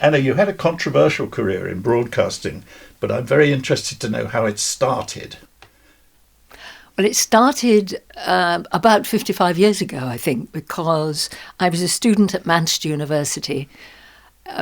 Anna, you had a controversial career in broadcasting, but I'm very interested to know how it started. Well, it started about 55 years ago, I think, because I was a student at Manchester University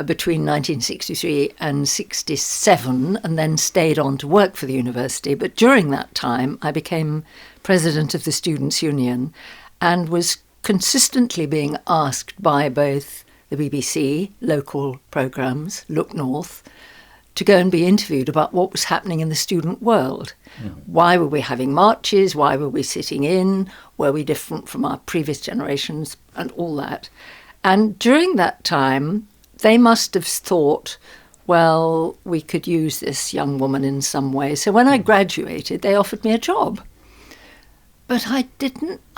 between 1963 and 67, and then stayed on to work for the university. But during that time, I became president of the Students' Union and was consistently being asked by both the BBC, local programmes, Look North, to go and be interviewed about what was happening in the student world. Why were we having marches? Why were we sitting in? Were we different from our previous generations? And all that. And during that time, they must have thought, well, we could use this young woman in some way. So when I graduated, they offered me a job. But I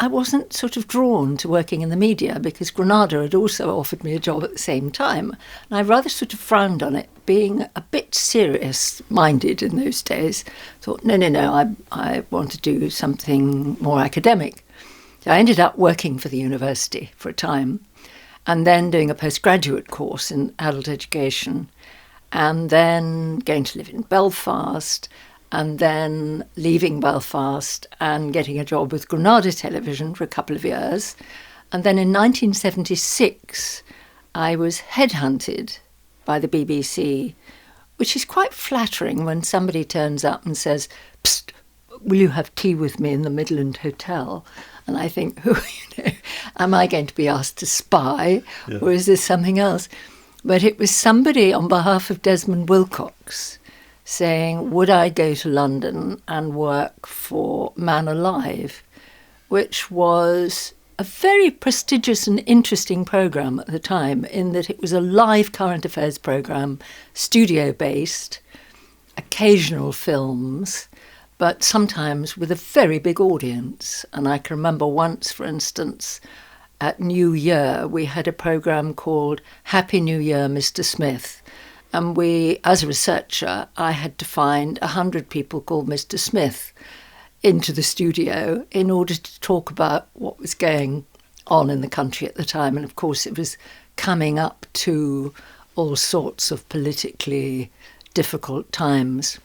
wasn't sort of drawn to working in the media because Granada had also offered me a job at the same time. And I rather sort of frowned on it, being a bit serious-minded in those days. Thought, no, I want to do something more academic. So I ended up working for the university for a time and then doing a postgraduate course in adult education and then going to live in Belfast and then leaving Belfast and getting a job with Granada Television for a couple of years. And then in 1976, I was headhunted by the BBC, which is quite flattering when somebody turns up and says, "Psst, will you have tea with me in the Midland Hotel?" And I think, am I going to be asked to spy, or is this something else? But it was somebody on behalf of Desmond Wilcox saying, would I go to London and work for Man Alive, which was a very prestigious and interesting programme at the time, in that it was a live current affairs programme, studio-based, occasional films, but sometimes with a very big audience. And I can remember once, for instance, at New Year, we had a programme called Happy New Year, Mr. Smith. And as a researcher, I had to find 100 people called Mr. Smith into the studio in order to talk about what was going on in the country at the time. And of course, it was coming up to all sorts of politically difficult times.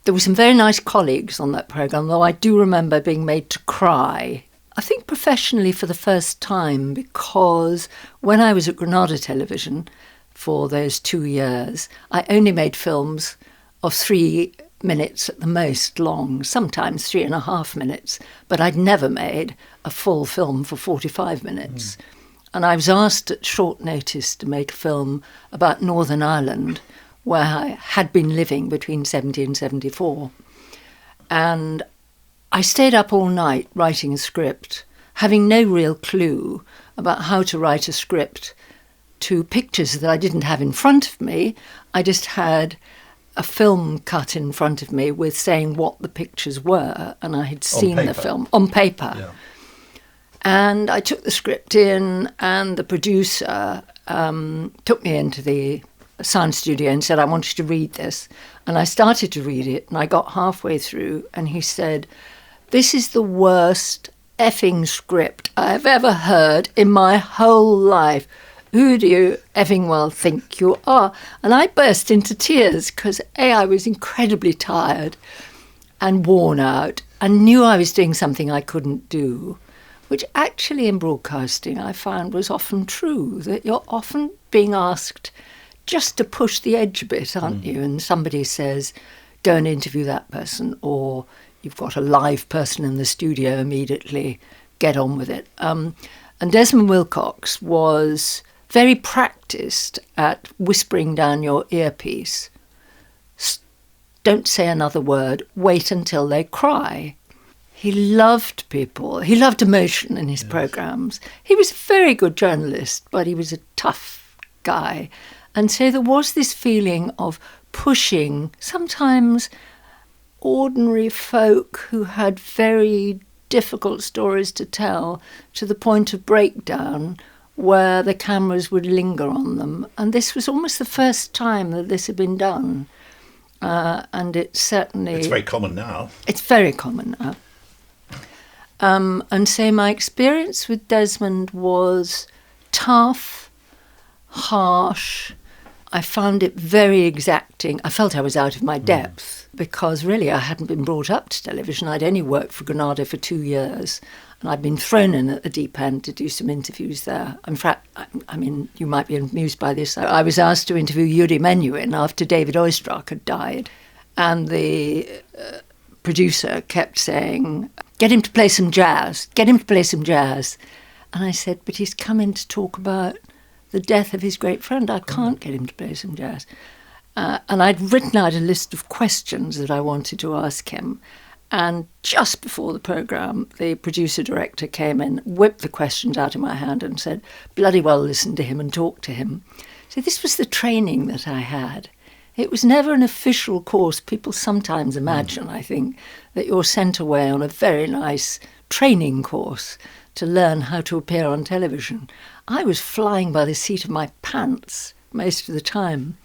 There were some very nice colleagues on that programme, though I do remember being made to cry, I think professionally for the first time, because when I was at Granada Television for those 2 years, I only made films of 3 minutes at the most long, sometimes 3.5 minutes, but I'd never made a full film for 45 minutes. And I was asked at short notice to make a film about Northern Ireland, where I had been living between 70 and 74. And I stayed up all night writing a script, having no real clue about how to write a script to pictures that I didn't have in front of me. I just had a film cut in front of me with saying what the pictures were, and I had seen the film on paper. Yeah. And I took the script in, and the producer took me into the sound studio and said, I want you to read this. And I started to read it, and I got halfway through, and he said, this is the worst effing script I've ever heard in my whole life. Who do you effing well think you are? And I burst into tears because, I was incredibly tired and worn out and knew I was doing something I couldn't do, which actually in broadcasting I found was often true, that you're often being asked just to push the edge a bit, aren't you? And somebody says, go and interview that person, or you've got a live person in the studio immediately, get on with it. And Desmond Wilcox was very practiced at whispering down your earpiece. Don't say another word, wait until they cry. He loved people. He loved emotion in his programmes. He was a very good journalist, but he was a tough guy. And so there was this feeling of pushing sometimes ordinary folk who had very difficult stories to tell to the point of breakdown where the cameras would linger on them. And this was almost the first time that this had been done. And it's very common now. It's very common now. And so my experience with Desmond was tough, harsh. I found it very exacting. I felt I was out of my depth because really I hadn't been brought up to television. I'd only worked for Granada for 2 years and I'd been thrown in at the deep end to do some interviews there. In fact, I mean, you might be amused by this. I was asked to interview Yuri Menuhin after David Oistrakh had died. And the producer kept saying, get him to play some jazz, get him to play some jazz. And I said, but he's come in to talk about the death of his great friend. I can't get him to play some jazz. And I'd written out a list of questions that I wanted to ask him. And just before the programme, the producer-director came in, whipped the questions out of my hand and said, bloody well listen to him and talk to him. So this was the training that I had. It was never an official course. People sometimes imagine, I think, that you're sent away on a very nice training course to learn how to appear on television. I was flying by the seat of my pants most of the time.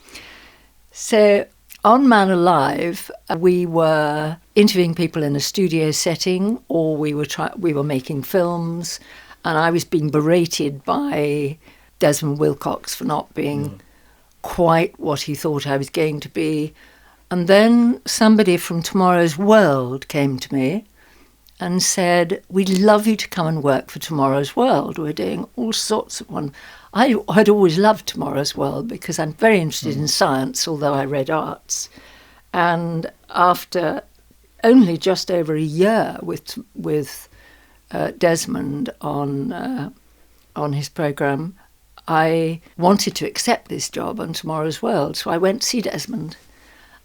So on Man Alive, we were interviewing people in a studio setting, or we were making films, and I was being berated by Desmond Wilcox for not being quite what he thought I was going to be. And then somebody from Tomorrow's World came to me and said, we'd love you to come and work for Tomorrow's World. We're doing all sorts of one. I had always loved Tomorrow's World because I'm very interested in science, although I read arts. And after only just over a year with Desmond on his programme, I wanted to accept this job on Tomorrow's World. So I went to see Desmond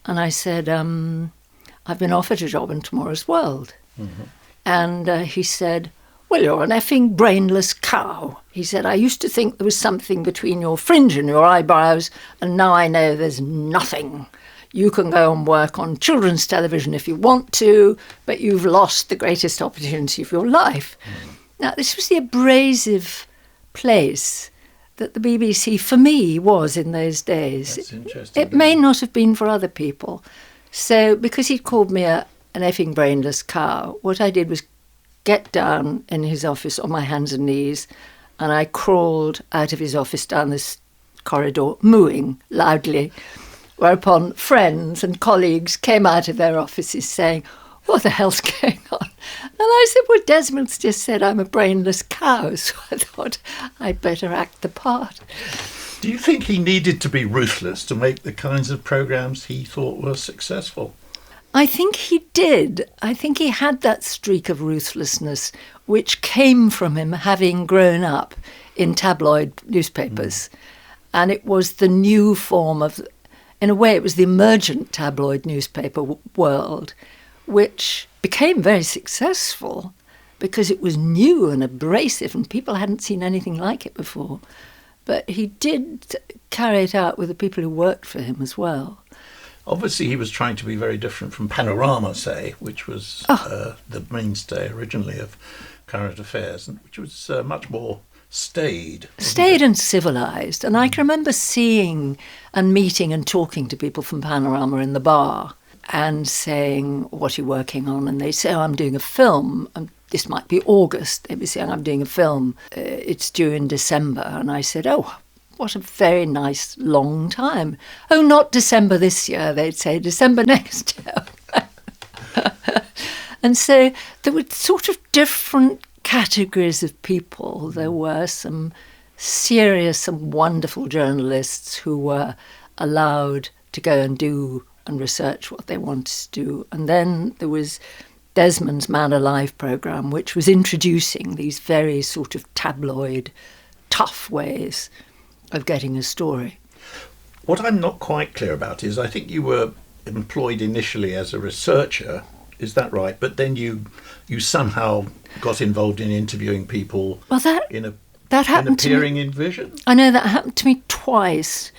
and I said, I've been offered a job in Tomorrow's World. Mm-hmm. And he said, well, you're an effing brainless cow. He said, I used to think there was something between your fringe and your eyebrows, and now I know there's nothing. You can go and work on children's television if you want to, but you've lost the greatest opportunity of your life. Mm. Now, this was the abrasive place that the BBC, for me, was in those days. That's interesting. It may not have been for other people. So because he'd called me an effing brainless cow, what I did was get down in his office on my hands and knees, and I crawled out of his office down this corridor, mooing loudly, whereupon friends and colleagues came out of their offices saying, what the hell's going on? And I said, well, Desmond's just said I'm a brainless cow, so I thought I'd better act the part. Do you think he needed to be ruthless to make the kinds of programmes he thought were successful? I think he did. I think he had that streak of ruthlessness which came from him having grown up in tabloid newspapers. And it was the new form of, in a way, it was the emergent tabloid newspaper world, which became very successful because it was new and abrasive and people hadn't seen anything like it before. But he did carry it out with the people who worked for him as well. Obviously, he was trying to be very different from Panorama, say, which was the mainstay originally of Current Affairs, which was much more staid. Staid and civilised. And I can remember seeing and meeting and talking to people from Panorama in the bar and saying, what are you working on? And they say, oh, I'm doing a film. And this might be August. They'd be saying, I'm doing a film. It's due in December. And I said, oh, what a very nice long time. Oh, not December this year, they'd say, December next year. And so there were sort of different categories of people. There were some serious and wonderful journalists who were allowed to go and do and research what they wanted to do. And then there was Desmond's Man Alive programme, which was introducing these very sort of tabloid, tough ways of getting a story. What I'm not quite clear about is I think you were employed initially as a researcher, is that right? But then you somehow got involved in interviewing people in appearing in Vision? I know that happened to me twice.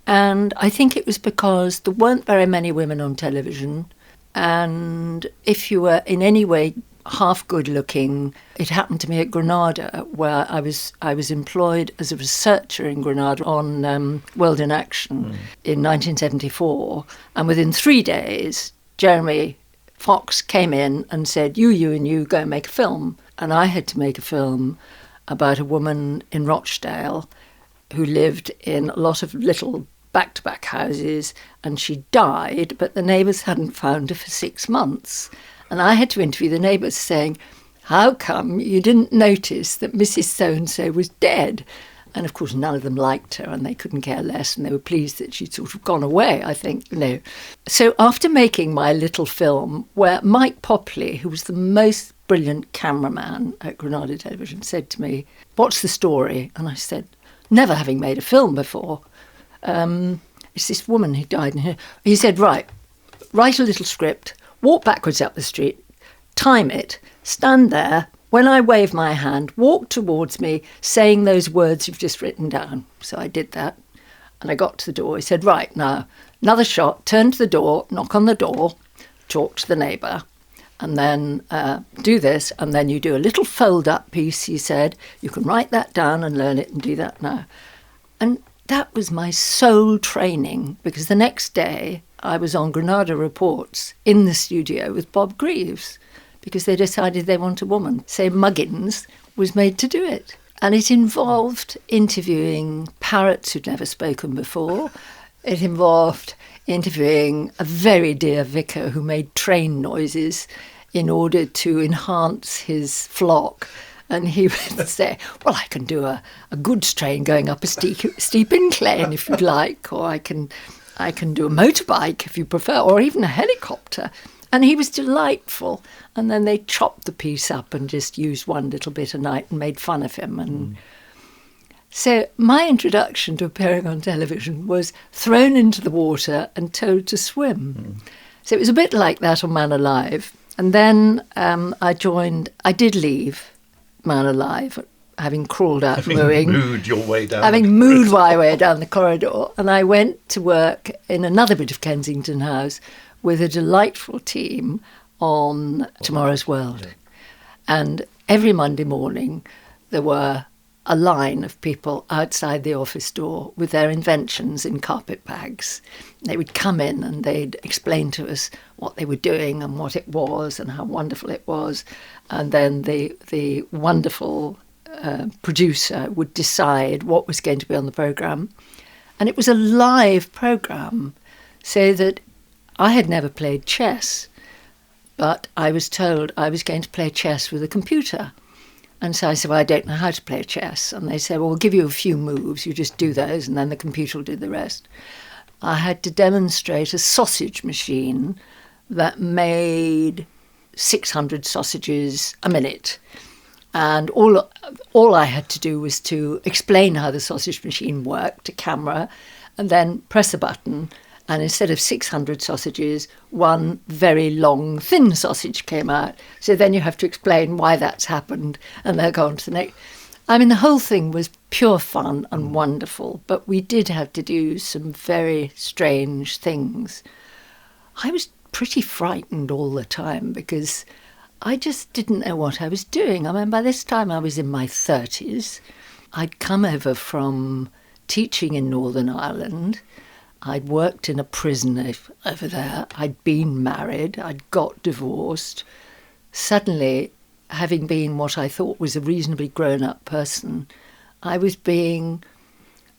And I think it was because there weren't very many women on television. And if you were in any way half good looking, it happened to me at Granada, where I was employed as a researcher in Granada on World in Action in 1974. And within 3 days, Jeremy Fox came in and said, you and you go and make a film. And I had to make a film about a woman in Rochdale who lived in a lot of little back-to-back houses, and she died, but the neighbours hadn't found her for 6 months. And I had to interview the neighbours saying, how come you didn't notice that Mrs. So-and-so was dead? And of course, none of them liked her and they couldn't care less, and they were pleased that she'd sort of gone away, I think. So after making my little film, where Mike Popley, who was the most brilliant cameraman at Granada Television, said to me, what's the story? And I said, never having made a film before, it's this woman who died in here. He said, right, write a little script, walk backwards up the street, time it, stand there. When I wave my hand, walk towards me, saying those words you've just written down. So I did that, and I got to the door. He said, right, now, another shot, turn to the door, knock on the door, talk to the neighbour, and then do this, and then you do a little fold-up piece, he said. You can write that down and learn it and do that now. And that was my sole training, because the next day I was on Granada Reports in the studio with Bob Greaves, because they decided they want a woman. So Muggins was made to do it. And it involved interviewing parrots who'd never spoken before. It involved interviewing a very dear vicar who made train noises in order to enhance his flock. And he would say, well, I can do a goods train going up a steep incline if you'd like, or I can do a motorbike if you prefer, or even a helicopter. And he was delightful. And then they chopped the piece up and just used one little bit a night and made fun of him. And so my introduction to appearing on television was thrown into the water and told to swim. So it was a bit like that on Man Alive. And then I did leave Man Alive, having crawled out mooing. Having mooed my way down the corridor. And I went to work in another bit of Kensington House with a delightful team on Tomorrow's World. And every Monday morning there were a line of people outside the office door with their inventions in carpet bags. They would come in and they'd explain to us what they were doing and what it was and how wonderful it was. And then the wonderful producer would decide what was going to be on the programme. And it was a live programme, so that I had never played chess, but I was told I was going to play chess with a computer. And so I said, well, I don't know how to play chess. And they said, well, we'll give you a few moves. You just do those, and then the computer will do the rest. I had to demonstrate a sausage machine that made 600 sausages a minute. And all I had to do was to explain how the sausage machine worked to camera, and then press a button. And instead of 600 sausages, one very long, thin sausage came out. So then you have to explain why that's happened, and they'll go on to the next. I mean, the whole thing was pure fun and wonderful, but we did have to do some very strange things. I was pretty frightened all the time because I just didn't know what I was doing. I mean, by this time I was in my 30s. I'd come over from teaching in Northern Ireland. I'd worked in a prison over there. I'd been married. I'd got divorced. Suddenly, having been what I thought was a reasonably grown-up person, I was being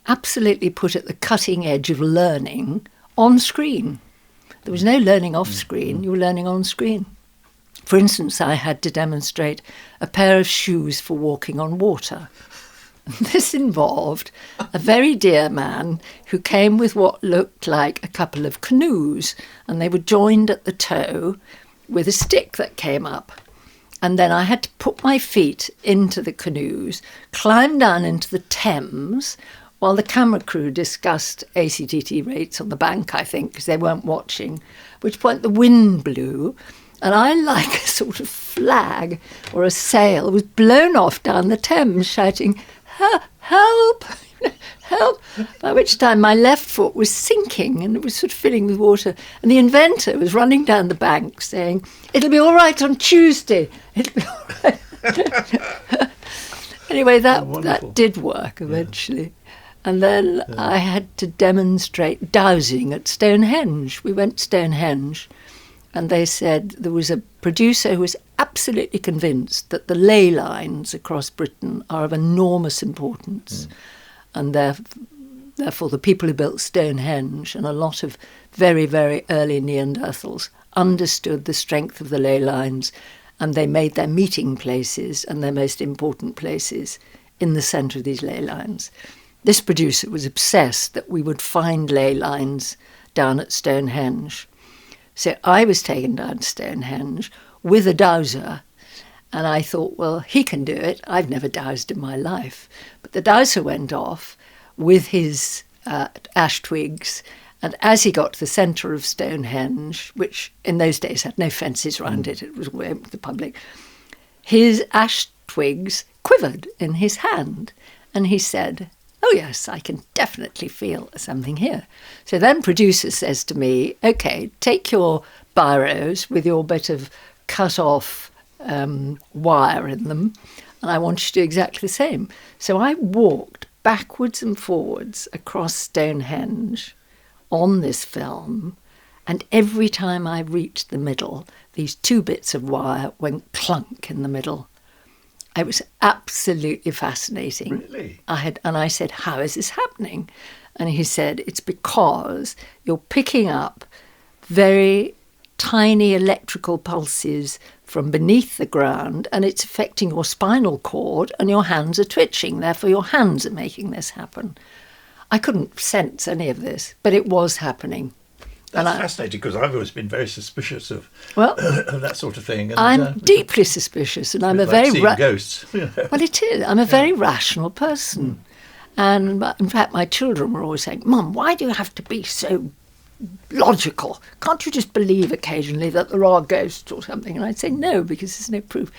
absolutely put at the cutting edge of learning on screen. There was no learning off screen. You were learning on screen. For instance, I had to demonstrate a pair of shoes for walking on water. This involved a very dear man who came with what looked like a couple of canoes, and they were joined at the toe with a stick that came up. And then I had to put my feet into the canoes, climb down into the Thames, while the camera crew discussed ACTT rates on the bank, I think, because they weren't watching, at which point the wind blew, and I, like a sort of flag or a sail, was blown off down the Thames shouting, help, help, by which time my left foot was sinking and it was sort of filling with water. And the inventor was running down the bank saying, it'll be all right on Tuesday. It'll be all right. Anyway, that did work eventually. Yeah. And then I had to demonstrate dowsing at Stonehenge. We went to Stonehenge, and they said there was a producer who was absolutely convinced that the ley lines across Britain are of enormous importance. and therefore the people who built Stonehenge and a lot of very, very early Neanderthals understood the strength of the ley lines, and they made their meeting places and their most important places in the centre of these ley lines. This producer was obsessed that we would find ley lines down at Stonehenge. So I was taken down to Stonehenge with a dowser, and I thought, well, he can do it. I've never dowsed in my life. But the dowser went off with his ash twigs, and as he got to the centre of Stonehenge, which in those days had no fences around it was open to the public, his ash twigs quivered in his hand, and he said, oh yes, I can definitely feel something here. So then producer says to me, okay, take your biros with your bit of cut off wire in them, and I want you to do exactly the same. So I walked backwards and forwards across Stonehenge on this film, and every time I reached the middle, these two bits of wire went clunk in the middle. It was absolutely fascinating. Really? I said, how is this happening? And he said, it's because you're picking up very tiny electrical pulses from beneath the ground, and it's affecting your spinal cord, and your hands are twitching. Therefore, your hands are making this happen. I couldn't sense any of this, but it was happening. That's fascinating, because I've always been very suspicious of that sort of thing. And, I'm deeply suspicious, and I'm a like very ghosts. Well, it is. I'm a very rational person, and in fact, my children were always saying, "Mum, why do you have to be so logical? Can't you just believe occasionally that there are ghosts or something?" And I'd say no, because there's no proof.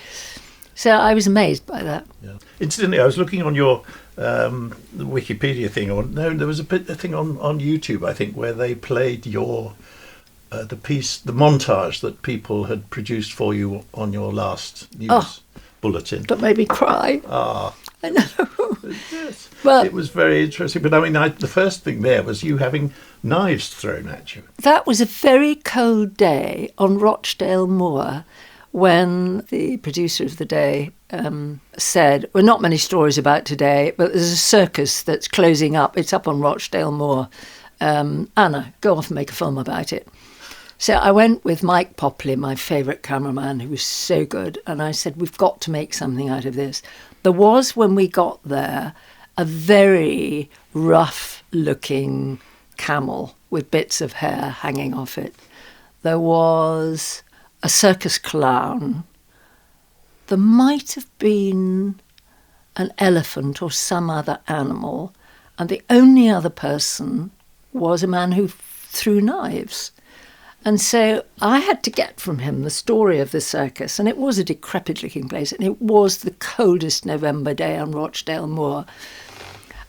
So I was amazed by that. Yeah. Incidentally, I was looking on your the Wikipedia thing, there was a thing on YouTube, I think, where they played your the montage that people had produced for you on your last news bulletin. That made me cry. I know. Yes. Well, it was very interesting. But I mean, the first thing there was you having knives thrown at you. That was a very cold day on Rochdale Moor, when the producer of the day said, well, not many stories about today, but there's a circus that's closing up. It's up on Rochdale Moor. Anna, go off and make a film about it. So I went with Mike Popley, my favourite cameraman, who was so good, and I said, we've got to make something out of this. There was, when we got there, a very rough-looking camel with bits of hair hanging off it. There was a circus clown. There might have been an elephant or some other animal, and the only other person was a man who threw knives. And so I had to get from him the story of the circus, and it was a decrepit-looking place, and it was the coldest November day on Rochdale Moor.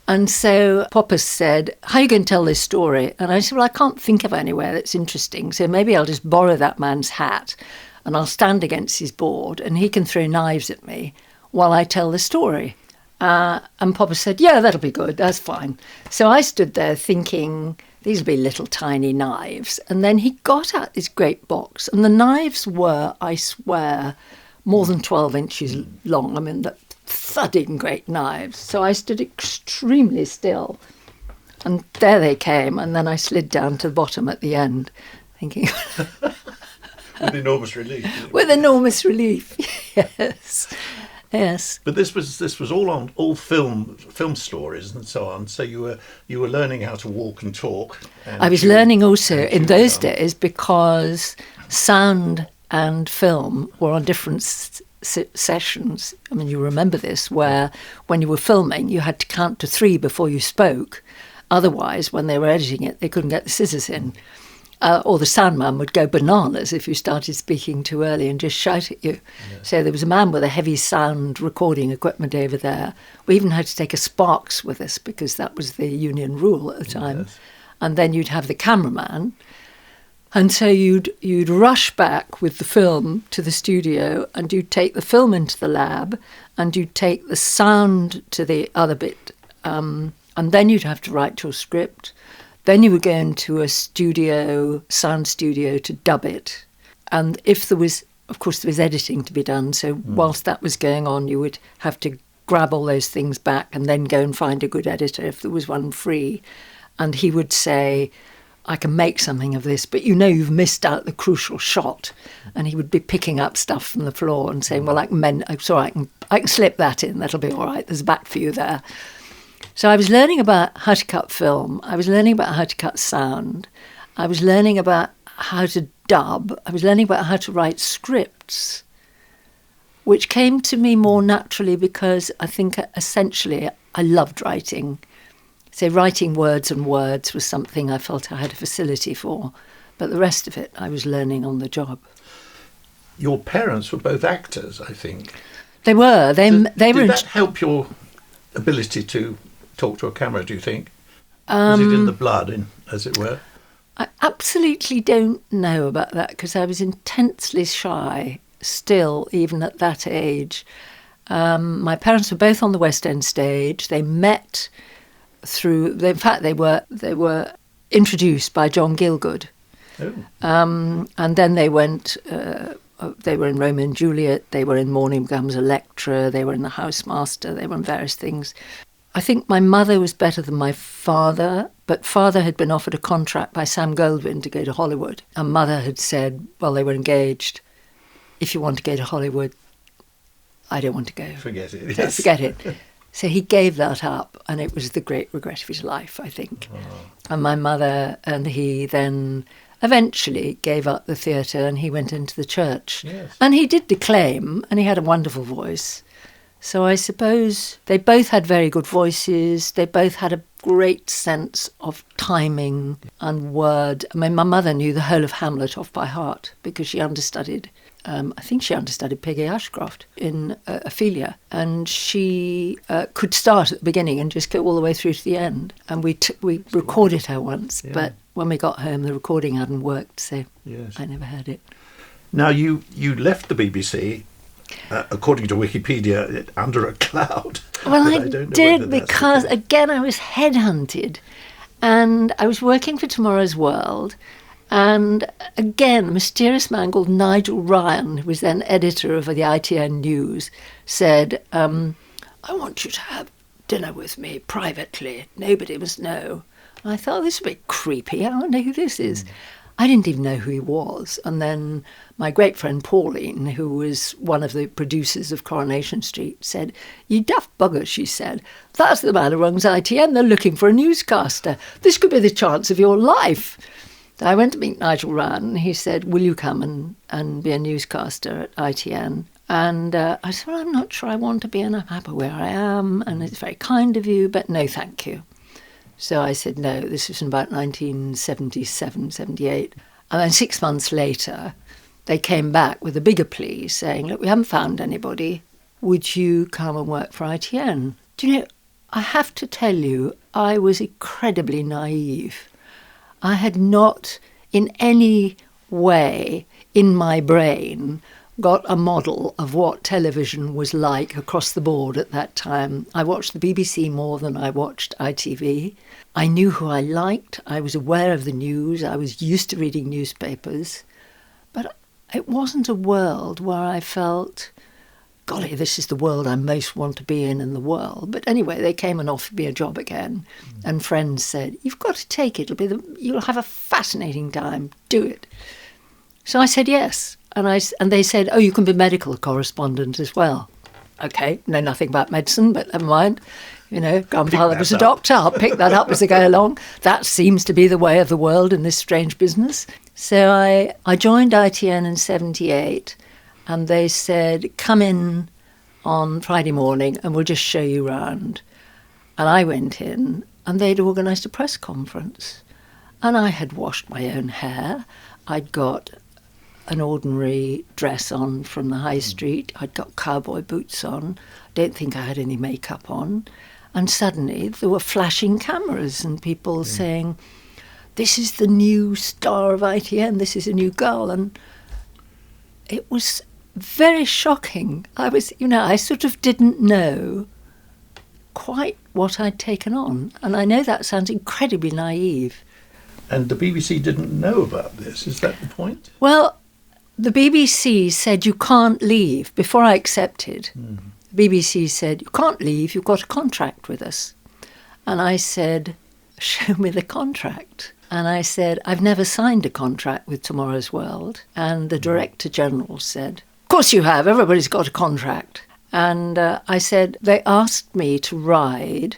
And so Popper said, how are you going to tell this story? And I said, well, I can't think of anywhere that's interesting, so maybe I'll just borrow that man's hat and I'll stand against his board and he can throw knives at me while I tell the story. And Popper said, yeah, that'll be good, that's fine. So I stood there thinking, these will be little tiny knives. And then he got out this great box, and the knives were, I swear, more than 12 inches long. I mean, the thudding great knives. So I stood extremely still. And there they came, and then I slid down to the bottom at the end, thinking... With enormous relief. With enormous relief, yes. Yes. But this was all film stories and so on. So you were learning how to walk and talk. I was learning also in those days, because sound and film were on different sessions. I mean, you remember this, where when you were filming, you had to count to 3 before you spoke. Otherwise, when they were editing it, they couldn't get the scissors in. Or the sound man would go bananas if you started speaking too early and just shout at you. Yes. So there was a man with a heavy sound recording equipment over there. We even had to take a Sparks with us, because that was the union rule at the time. Yes. And then you'd have the cameraman. And so you'd rush back with the film to the studio, and you'd take the film into the lab, and you'd take the sound to the other bit. And then you'd have to write your script. Then you would go into a sound studio to dub it. And if there was, of course, there was editing to be done. So whilst that was going on, you would have to grab all those things back and then go and find a good editor if there was one free. And he would say, I can make something of this, but you've missed out the crucial shot. And he would be picking up stuff from the floor and saying, well, I can slip that in. That'll be all right. There's a back for you there. So I was learning about how to cut film. I was learning about how to cut sound. I was learning about how to dub. I was learning about how to write scripts, which came to me more naturally because I think essentially I loved writing. So writing words and words was something I felt I had a facility for, but the rest of it I was learning on the job. Your parents were both actors, I think. They were. Did that help your ability to talk to a camera, do you think? Was it in the blood, as it were? I absolutely don't know about that because I was intensely shy still, even at that age. My parents were both on the West End stage. They met in fact, they were introduced by John Gielgud. Oh. And then they went, they were in Romeo and Juliet, they were in Morning Becomes Electra, they were in The Housemaster, they were in various things. I think my mother was better than my father, but father had been offered a contract by Sam Goldwyn to go to Hollywood. And mother had said, well, they were engaged, if you want to go to Hollywood, I don't want to go. Forget it. Yes. Forget it. So he gave that up, and it was the great regret of his life, I think. Oh. And my mother and he then eventually gave up the theatre and he went into the church. Yes. And he did declaim, and he had a wonderful voice. So I suppose they both had very good voices. They both had a great sense of timing and word. I mean, my mother knew the whole of Hamlet off by heart because she understudied. I think she understudied Peggy Ashcroft in Ophelia, and she could start at the beginning and just go all the way through to the end. And we recorded her once, but when we got home, the recording hadn't worked, so I never heard it. Now, you left the BBC, according to Wikipedia, under a cloud. Well, I did because, again, I was headhunted, and I was working for Tomorrow's World. And again, a mysterious man called Nigel Ryan, who was then editor of the ITN News, said, I want you to have dinner with me privately. Nobody must know. And I thought, this is a bit creepy. I wonder who this is. I didn't even know who he was. And then my great friend Pauline, who was one of the producers of Coronation Street, said, you daft bugger, she said. That's the man who runs ITN. They're looking for a newscaster. This could be the chance of your life. I went to meet Nigel Ryan, and he said, will you come and be a newscaster at ITN? And I said, well, I'm not sure I want to be, and I'm happy where I am, and it's very kind of you, but no, thank you. So I said, no, this was in about 1977, 78. And then 6 months later, they came back with a bigger plea saying, look, we haven't found anybody. Would you come and work for ITN? Do you know, I have to tell you, I was incredibly naive. I had not in any way in my brain got a model of what television was like across the board at that time. I watched the BBC more than I watched ITV. I knew who I liked. I was aware of the news. I was used to reading newspapers. But it wasn't a world where I felt, golly, this is the world I most want to be in the world. But anyway, they came and offered me a job again. And friends said, you've got to take it. You'll have a fascinating time. Do it. So I said yes. And they said, oh, you can be medical correspondent as well. Okay, know nothing about medicine, but never mind. You know, grandfather was a doctor. I'll pick that up as I go along. That seems to be the way of the world in this strange business. So I joined ITN in 78. And they said, come in on Friday morning and we'll just show you around. And I went in and they'd organised a press conference. And I had washed my own hair. I'd got an ordinary dress on from the high street. I'd got cowboy boots on. I don't think I had any makeup on. And suddenly there were flashing cameras and people saying, this is the new star of ITN, this is a new girl. And it was very shocking. I sort of didn't know quite what I'd taken on. And I know that sounds incredibly naive. And the BBC didn't know about this, is that the point? Well, the BBC said you can't leave before I accepted. BBC said, "You can't leave, you've got a contract with us." And I said, "Show me the contract." And I said, "I've never signed a contract with Tomorrow's World." And the Director General said, "Of course you have, everybody's got a contract." And I said, "They asked me to ride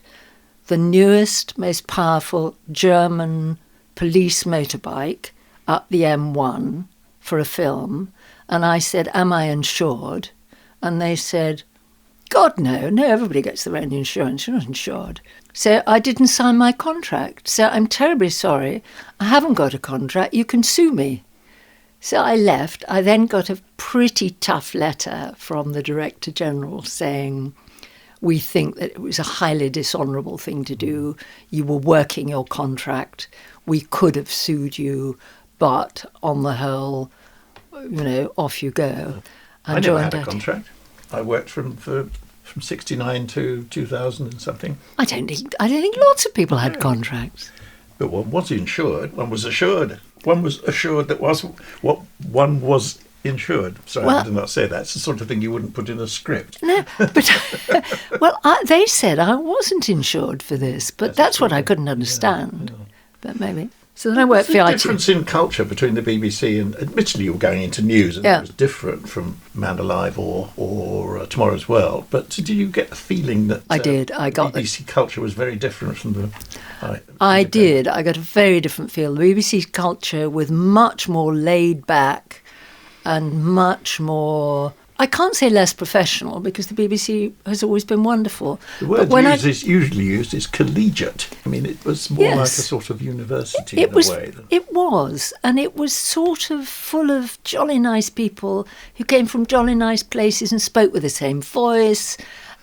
the newest, most powerful German police motorbike up the M1 for a film." And I said, "Am I insured?" And they said, "God, no, everybody gets their own insurance, you're not insured." So I didn't sign my contract. So I'm terribly sorry, I haven't got a contract, you can sue me. So I left. I then got a pretty tough letter from the Director General saying, "We think that it was a highly dishonourable thing to do. You were working your contract. We could have sued you, but on the whole, off you go." I never had a contract. I worked from 1969 to 2000 and something. I don't think lots of people had contracts. But one was insured. One was assured. One was assured that was what one was insured. Sorry, I did not say that. It's the sort of thing you wouldn't put in a script. No, but they said I wasn't insured for this, but that's what I couldn't understand. Yeah. But maybe. So then I worked for ITN. What's the difference in culture between the BBC and, admittedly, you were going into news and it was different from Man Alive or Tomorrow's World, but did you get the feeling that I did. I got BBC culture was very different from the... I did. I got a very different feel. The BBC culture was much more laid back and much more... I can't say less professional because the BBC has always been wonderful. The word usually used is collegiate. I mean, it was more like a sort of university in a way. It was, and it was sort of full of jolly nice people who came from jolly nice places and spoke with the same voice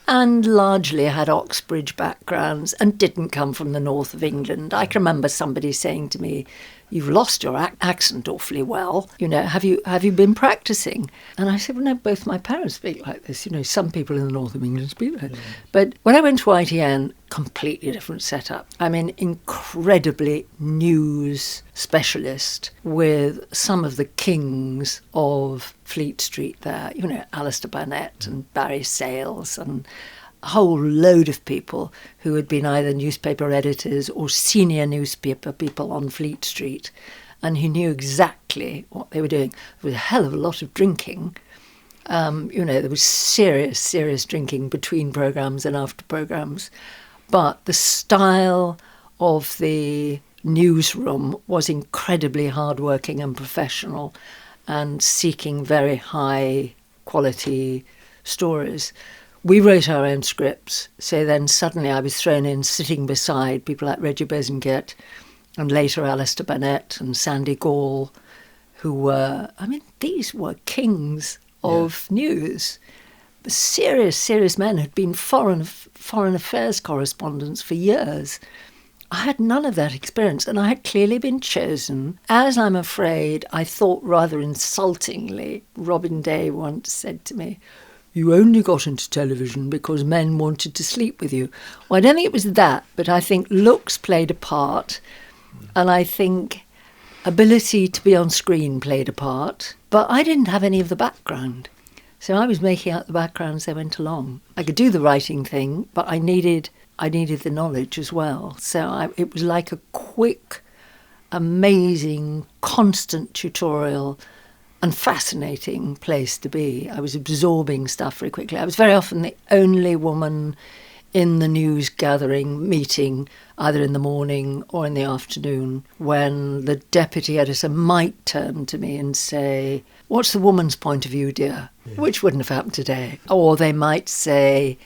and largely had Oxbridge backgrounds and didn't come from the north of England. I can remember somebody saying to me, "You've lost your accent awfully well. Have you been practising?" And I said, "Well, no, both my parents speak like this. Some people in the north of England speak like that." But when I went to ITN, completely different setup. I mean, incredibly news specialist with some of the kings of Fleet Street there. Alistair Burnett and Barry Sales and a whole load of people who had been either newspaper editors or senior newspaper people on Fleet Street and who knew exactly what they were doing. There was a hell of a lot of drinking. There was serious drinking between programmes and after programmes. But the style of the newsroom was incredibly hardworking and professional and seeking very high quality stories. We wrote our own scripts, so then suddenly I was thrown in sitting beside people like Reggie Bosanquet and later Alistair Burnett and Sandy Gall, who were, these were kings of news. Serious men who'd been foreign affairs correspondents for years. I had none of that experience, and I had clearly been chosen, as I'm afraid I thought rather insultingly, Robin Day once said to me, "You only got into television because men wanted to sleep with you." Well, I don't think it was that, but I think looks played a part, and I think ability to be on screen played a part, but I didn't have any of the background. So I was making out the background as they went along. I could do the writing thing, but I needed the knowledge as well. So it was like a quick, amazing, constant tutorial and fascinating place to be. I was absorbing stuff very quickly. I was very often the only woman in the news gathering meeting, either in the morning or in the afternoon, when the deputy editor might turn to me and say, "What's the woman's point of view, dear?" Yeah. Which wouldn't have happened today. Or they might say,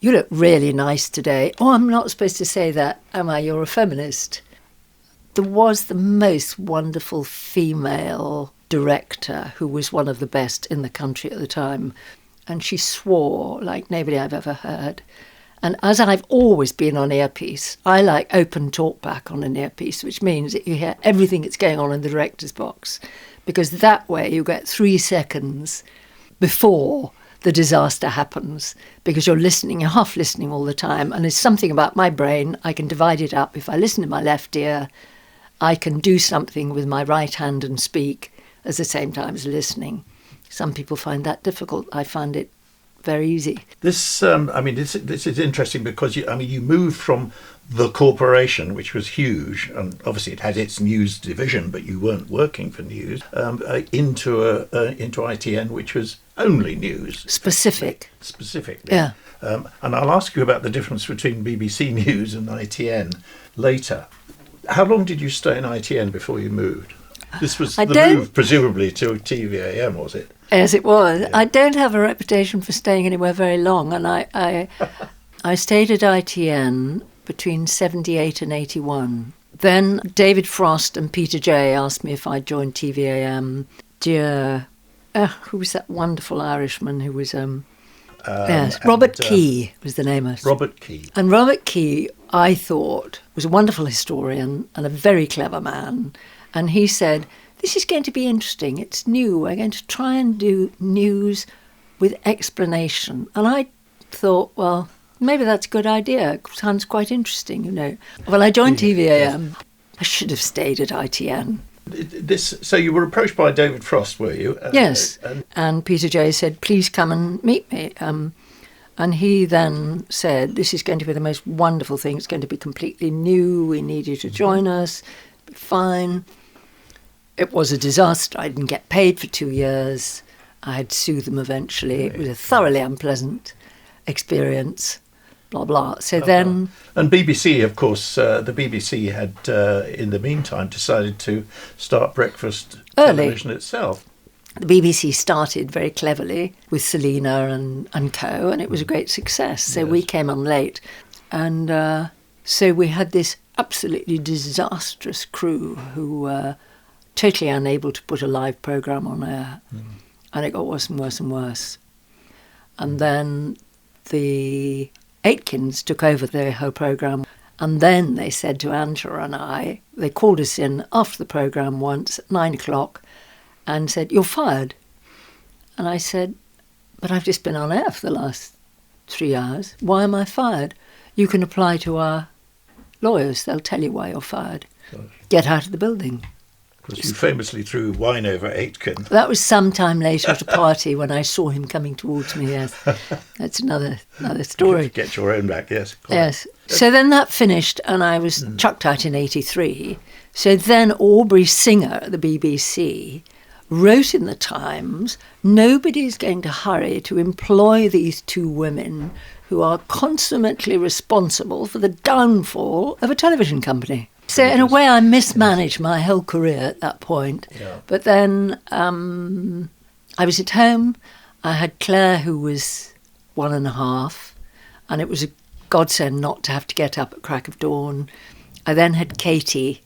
"You look really nice today." "Oh, I'm not supposed to say that, am I? You're a feminist." There was the most wonderful female director who was one of the best in the country at the time, and she swore like nobody I've ever heard. And as I've always been on earpiece, I like open talkback on an earpiece, which means that you hear everything that's going on in the director's box, because that way you get 3 seconds before the disaster happens, because you're half listening all the time. And there's something about my brain, I can divide it up. If I listen to my left ear, I can do something with my right hand and speak at the same time as listening. Some people find that difficult. I find it very easy. This is interesting because you moved from the corporation, which was huge, and obviously it had its news division, but you weren't working for news, into ITN, which was only news. Specific. Yeah. And I'll ask you about the difference between BBC News and ITN later. How long did you stay in ITN before you moved? This was move, presumably, to TVAM, was it? Yes, it was. Yeah. I don't have a reputation for staying anywhere very long, and I stayed at ITN between 78 and 81. Then David Frost and Peter Jay asked me if I'd joined TVAM. Who was that wonderful Irishman who was... Robert Key was the name of it. Robert Key. And Robert Key, I thought, was a wonderful historian and a very clever man. And he said, this is going to be interesting. It's new. We're going to try and do news with explanation. And I thought, well, maybe that's a good idea. It sounds quite interesting, you know. Well, I joined TVAM. Yes. I should have stayed at ITN. So you were approached by David Frost, were you? Yes. And Peter Jay said, please come and meet me. And he then said, this is going to be the most wonderful thing. It's going to be completely new. We need you to join us. Fine. It was a disaster. I didn't get paid for 2 years. I had to sue them eventually. It was a thoroughly unpleasant experience. Blah, blah. So then... And BBC, of course, the BBC had, in the meantime, decided to start breakfast television itself. The BBC started very cleverly with Selena and co, and it was a great success. So we came on late. And so we had this absolutely disastrous crew who were totally unable to put a live programme on air. And it got worse and worse and worse. And then the Aitkins took over the whole programme, and then they said to Angela and I, they called us in after the programme once at 9:00 and said, you're fired. And I said, but I've just been on air for the last 3 hours. Why am I fired? You can apply to our lawyers. They'll tell you why you're fired. Gosh. Get out of the building. Because you famously threw wine over Aitken. That was some time later at a party when I saw him coming towards me, yes. That's another story. Get your own back, yes. Yes. So then that finished and I was chucked out in 83. So then Aubrey Singer at the BBC wrote in the Times, nobody's going to hurry to employ these two women who are consummately responsible for the downfall of a television company. So in a way, I mismanaged my whole career at that point. Yeah. But then I was at home. I had Claire, who was 1.5, and it was a godsend not to have to get up at crack of dawn. I then had Katie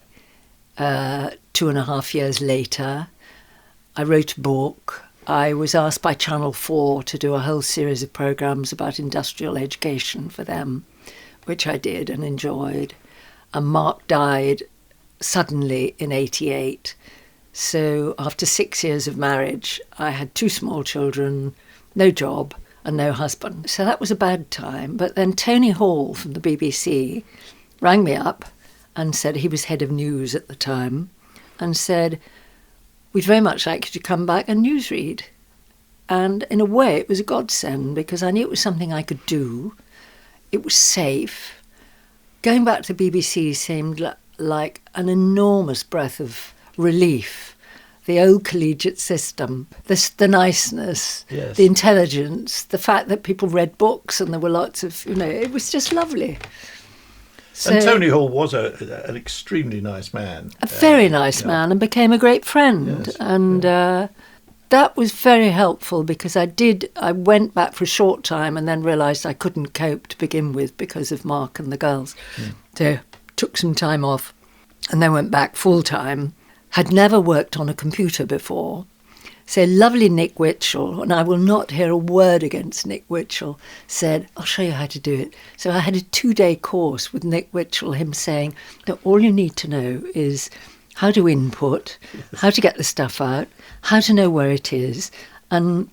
2.5 years later. I wrote a book. I was asked by Channel 4 to do a whole series of programmes about industrial education for them, which I did and enjoyed. And Mark died suddenly in 88. So after 6 years of marriage, I had 2 small children, no job and no husband. So that was a bad time. But then Tony Hall from the BBC rang me up and said, he was head of news at the time, and said, we'd very much like you to come back and newsread. And in a way, it was a godsend because I knew it was something I could do. It was safe. Going back to the BBC seemed like an enormous breath of relief. The old collegiate system, the niceness, yes. The intelligence, the fact that people read books and there were lots of, it was just lovely. So, and Tony Hall was an extremely nice man. A very nice man, and became a great friend. Yes. And that was very helpful because I went back for a short time and then realised I couldn't cope to begin with because of Mark and the girls. So took some time off and then went back full time. Had never worked on a computer before. So lovely Nick Witchell, and I will not hear a word against Nick Witchell, said, I'll show you how to do it. So I had a 2-day course with Nick Witchell, him saying that all you need to know is how to input, how to get the stuff out, how to know where it is. And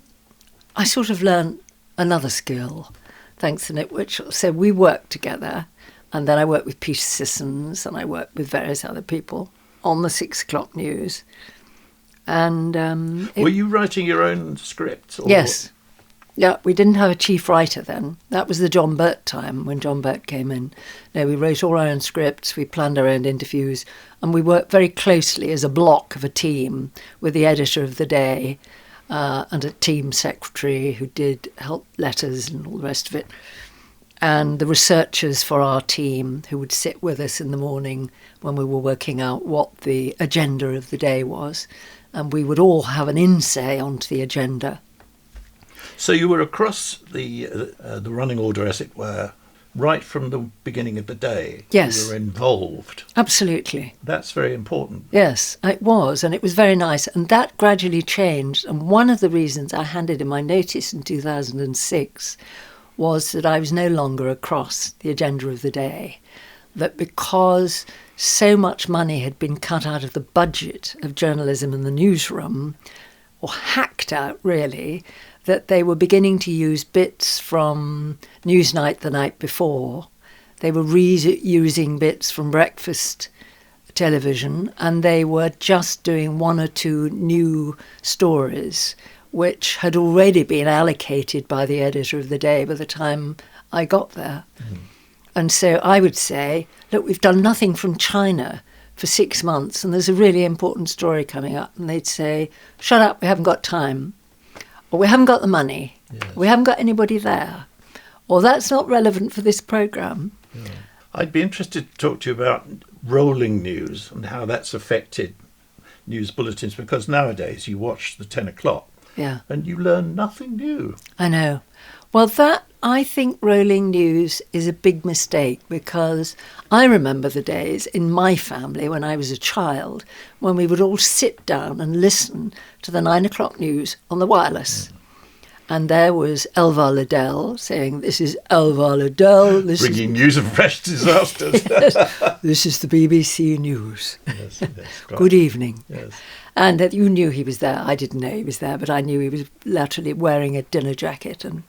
I sort of learned another skill, thanks to Nick Witchell. So we worked together, and then I worked with Peter Sissons, and I worked with various other people on the 6 o'clock news. And were you writing your own scripts? Yes. Yeah, we didn't have a chief writer then. That was the John Burt time when John Burt came in. No, we wrote all our own scripts, we planned our own interviews, and we worked very closely as a block of a team with the editor of the day and a team secretary who did help letters and all the rest of it, and the researchers for our team who would sit with us in the morning when we were working out what the agenda of the day was, and we would all have an in-say onto the agenda. So you were across the running order, as it were, right from the beginning of the day. Yes. You were involved. Absolutely. That's very important. Yes, it was, and it was very nice. And that gradually changed. And one of the reasons I handed in my notice in 2006 was that I was no longer across the agenda of the day. That because so much money had been cut out of the budget of journalism in the newsroom, or hacked out really, that they were beginning to use bits from Newsnight the night before. They were reusing bits from breakfast television, and they were just doing one or two new stories, which had already been allocated by the editor of the day by the time I got there. Mm. And so I would say, look, we've done nothing from China for 6 months, and there's a really important story coming up. And they'd say, shut up, we haven't got time. Or we haven't got the money. Yes. We haven't got anybody there. Or that's not relevant for this programme. Yeah. I'd be interested to talk to you about rolling news and how that's affected news bulletins, because nowadays you watch the 10 o'clock and you learn nothing new. I know. Well, I think rolling news is a big mistake, because I remember the days in my family when I was a child when we would all sit down and listen to the 9 o'clock news on the wireless. Mm. And there was Elvar Liddell saying, this is Elvar Liddell. Bringing news of fresh disasters. Yes, this is the BBC News. Yes, right. Good evening. Yes. And that you knew he was there. I didn't know he was there, but I knew he was laterally wearing a dinner jacket and,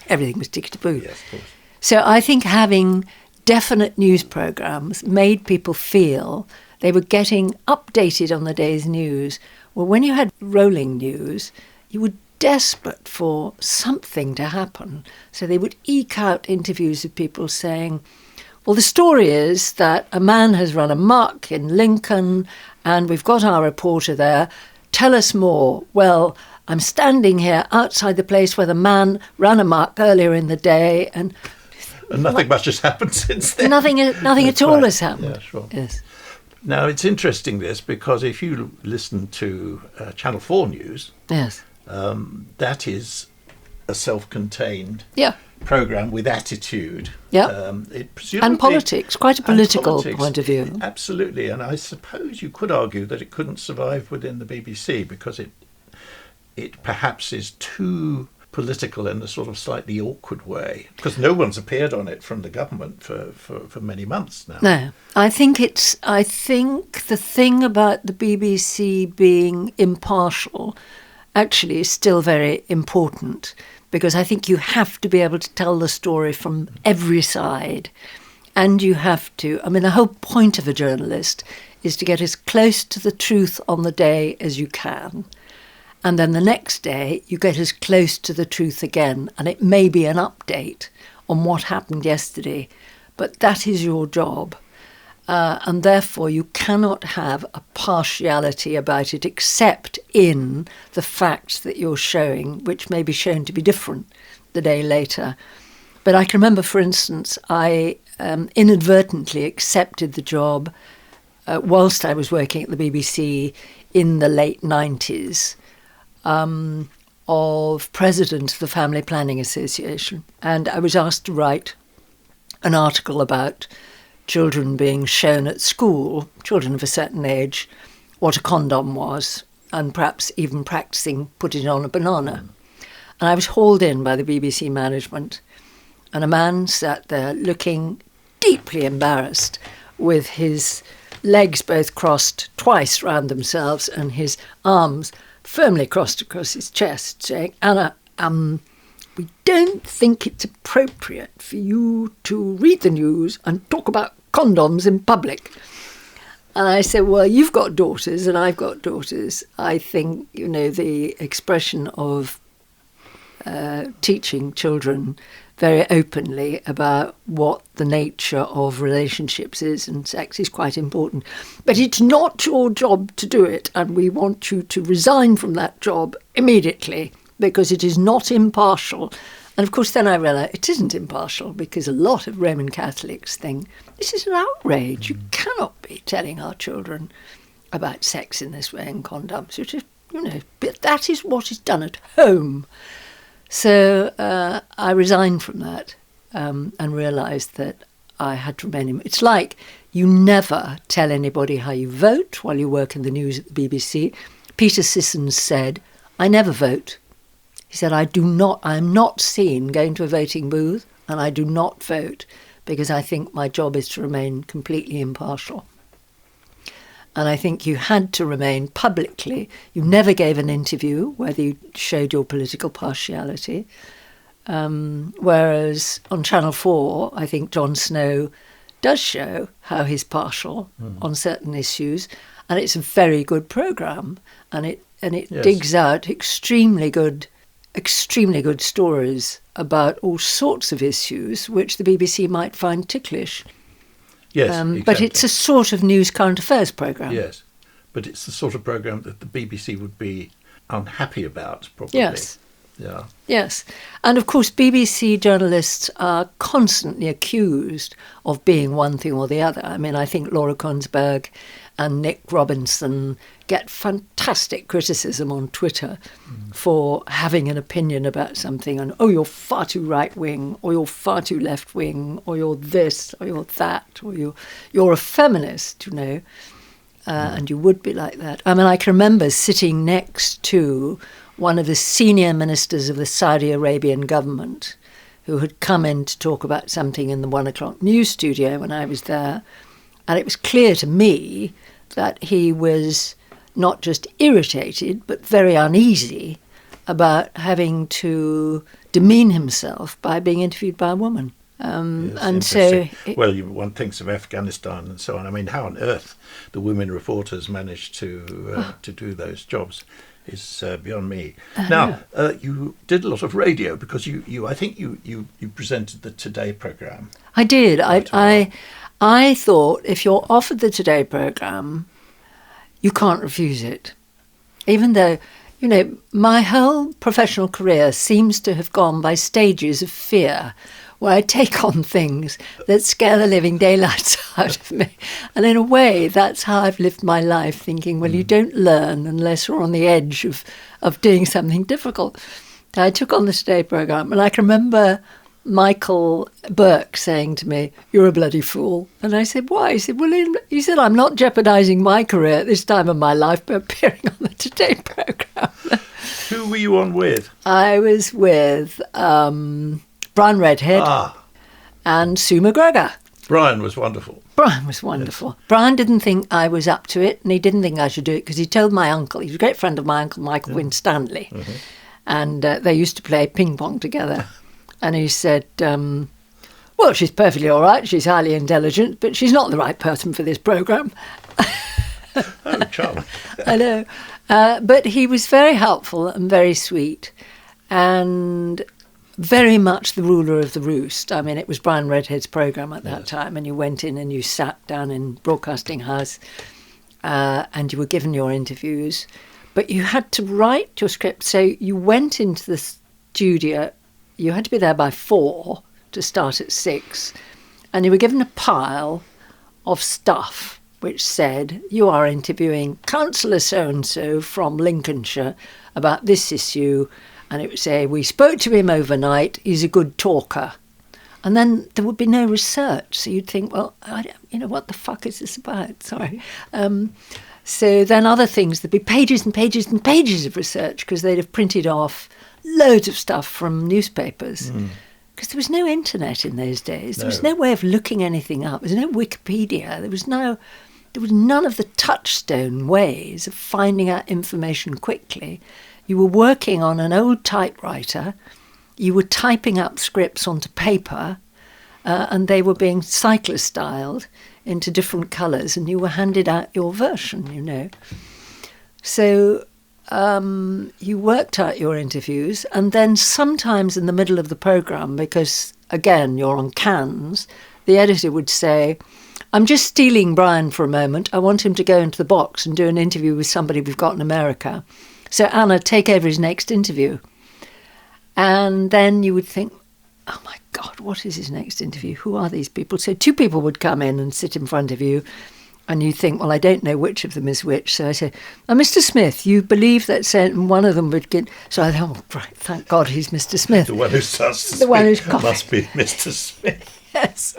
everything was tick-to-boo. Yes, of course. So I think having definite news programmes made people feel they were getting updated on the day's news. Well, when you had rolling news, you were desperate for something to happen. So they would eke out interviews of people saying, well, the story is that a man has run amok in Lincoln and we've got our reporter there. Tell us more. Well, I'm standing here outside the place where the man ran amok earlier in the day, and nothing much has happened since then. Nothing at all has happened. Yeah, sure. Yes. Now, it's interesting this, because if you listen to Channel 4 News, yes, that is a self-contained programme with attitude. Yeah. And politics, quite a political point of view. Absolutely. And I suppose you could argue that it couldn't survive within the BBC because it perhaps is too political in a sort of slightly awkward way, because no one's appeared on it from the government for many months now. No, I think the thing about the BBC being impartial actually is still very important, because I think you have to be able to tell the story from every side, and you have to, the whole point of a journalist is to get as close to the truth on the day as you can. And then the next day, you get as close to the truth again, and it may be an update on what happened yesterday, but that is your job. And therefore, you cannot have a partiality about it, except in the facts that you're showing, which may be shown to be different the day later. But I can remember, for instance, I inadvertently accepted the job whilst I was working at the BBC in the late 90s. Of president of the Family Planning Association, and I was asked to write an article about children being shown at school, children of a certain age, what a condom was, and perhaps even practising putting it on a banana. And I was hauled in by the BBC management, and a man sat there looking deeply embarrassed with his legs both crossed twice round themselves and his arms firmly crossed across his chest, saying, Anna, we don't think it's appropriate for you to read the news and talk about condoms in public. And I said, well, you've got daughters and I've got daughters. I think, the expression of teaching children very openly about what the nature of relationships is, and sex is quite important. But it's not your job to do it, and we want you to resign from that job immediately because it is not impartial. And of course then I realised it isn't impartial, because a lot of Roman Catholics think this is an outrage. You cannot be telling our children about sex in this way and condoms, which is, but that is what is done at home. So I resigned from that and realised that I had to remain. It's like you never tell anybody how you vote while you work in the news at the BBC. Peter Sissons said, "I never vote." He said, I am not seen going to a voting booth, and I do not vote because I think my job is to remain completely impartial. And I think you had to remain publicly. You never gave an interview, whether you showed your political partiality. Whereas on Channel 4, I think Jon Snow does show how he's partial on certain issues. And it's a very good programme. And it yes. digs out extremely good stories about all sorts of issues which the BBC might find ticklish. Yes, exactly. But it's a sort of news current affairs programme. Yes, but it's the sort of programme that the BBC would be unhappy about, probably. Yes. Yeah. Yes. And of course, BBC journalists are constantly accused of being one thing or the other. I mean, I think Laura Kuenssberg and Nick Robinson get fantastic criticism on Twitter for having an opinion about something, and, oh, you're far too right-wing, or you're far too left-wing, or you're this, or you're that, or you're a feminist, and you would be like that. I mean, I can remember sitting next to one of the senior ministers of the Saudi Arabian government who had come in to talk about something in the 1 o'clock news studio when I was there. And it was clear to me that he was not just irritated, but very uneasy about having to demean himself by being interviewed by a woman. Yes, and so... one thinks of Afghanistan and so on. I mean, how on earth the women reporters managed to do those jobs is beyond me. Now, you did a lot of radio because I think you presented the Today programme. I did. I thought if you're offered the Today programme, you can't refuse it. Even though, my whole professional career seems to have gone by stages of fear, where I take on things that scare the living daylights out of me. And in a way, that's how I've lived my life, thinking, well, you don't learn unless you're on the edge of doing something difficult. I took on the Today programme, and I can remember Michael Burke saying to me, "You're a bloody fool." And I said, "Why?" He said, he said, "I'm not jeopardising my career at this time of my life by appearing on the Today programme." Who were you on with? I was with Brian Redhead and Sue McGregor. Brian was wonderful. Yes. Brian didn't think I was up to it, and he didn't think I should do it because he told my uncle, he was a great friend of my uncle, Michael Winstanley, and they used to play ping pong together. And he said, well, she's perfectly all right, she's highly intelligent, but she's not the right person for this programme. Oh, charming. I know. But he was very helpful and very sweet, and very much the ruler of the roost. I mean, it was Brian Redhead's programme at that time, and you went in and you sat down in Broadcasting House and you were given your interviews, but you had to write your script. So you went into the studio, you had to be there by 4 to start at 6, and you were given a pile of stuff which said, you are interviewing Councillor so-and-so from Lincolnshire about this issue. And it would say, we spoke to him overnight, he's a good talker. And then there would be no research. So you'd think, well, what the fuck is this about? Sorry. So then other things, there'd be pages and pages and pages of research because they'd have printed off loads of stuff from newspapers. Because there was no internet in those days. There was no way of looking anything up. There was no Wikipedia. There was none of the touchstone ways of finding out information quickly. You were working on an old typewriter, you were typing up scripts onto paper, and they were being cyclostyled into different colours, and you were handed out your version, So you worked out your interviews, and then sometimes in the middle of the programme, because, again, you're on cans, the editor would say, I'm just stealing Brian for a moment. I want him to go into the box and do an interview with somebody we've got in America. So, Anna, take over his next interview. And then you would think, oh, my God, what is his next interview? Who are these people? So 2 people would come in and sit in front of you, and you think, well, I don't know which of them is which. So I say, Mr. Smith, you believe that one of them would get... So I thought, oh, right, thank God he's Mr. Smith. The one who starts to the one who's must be Mr. Smith. Yes.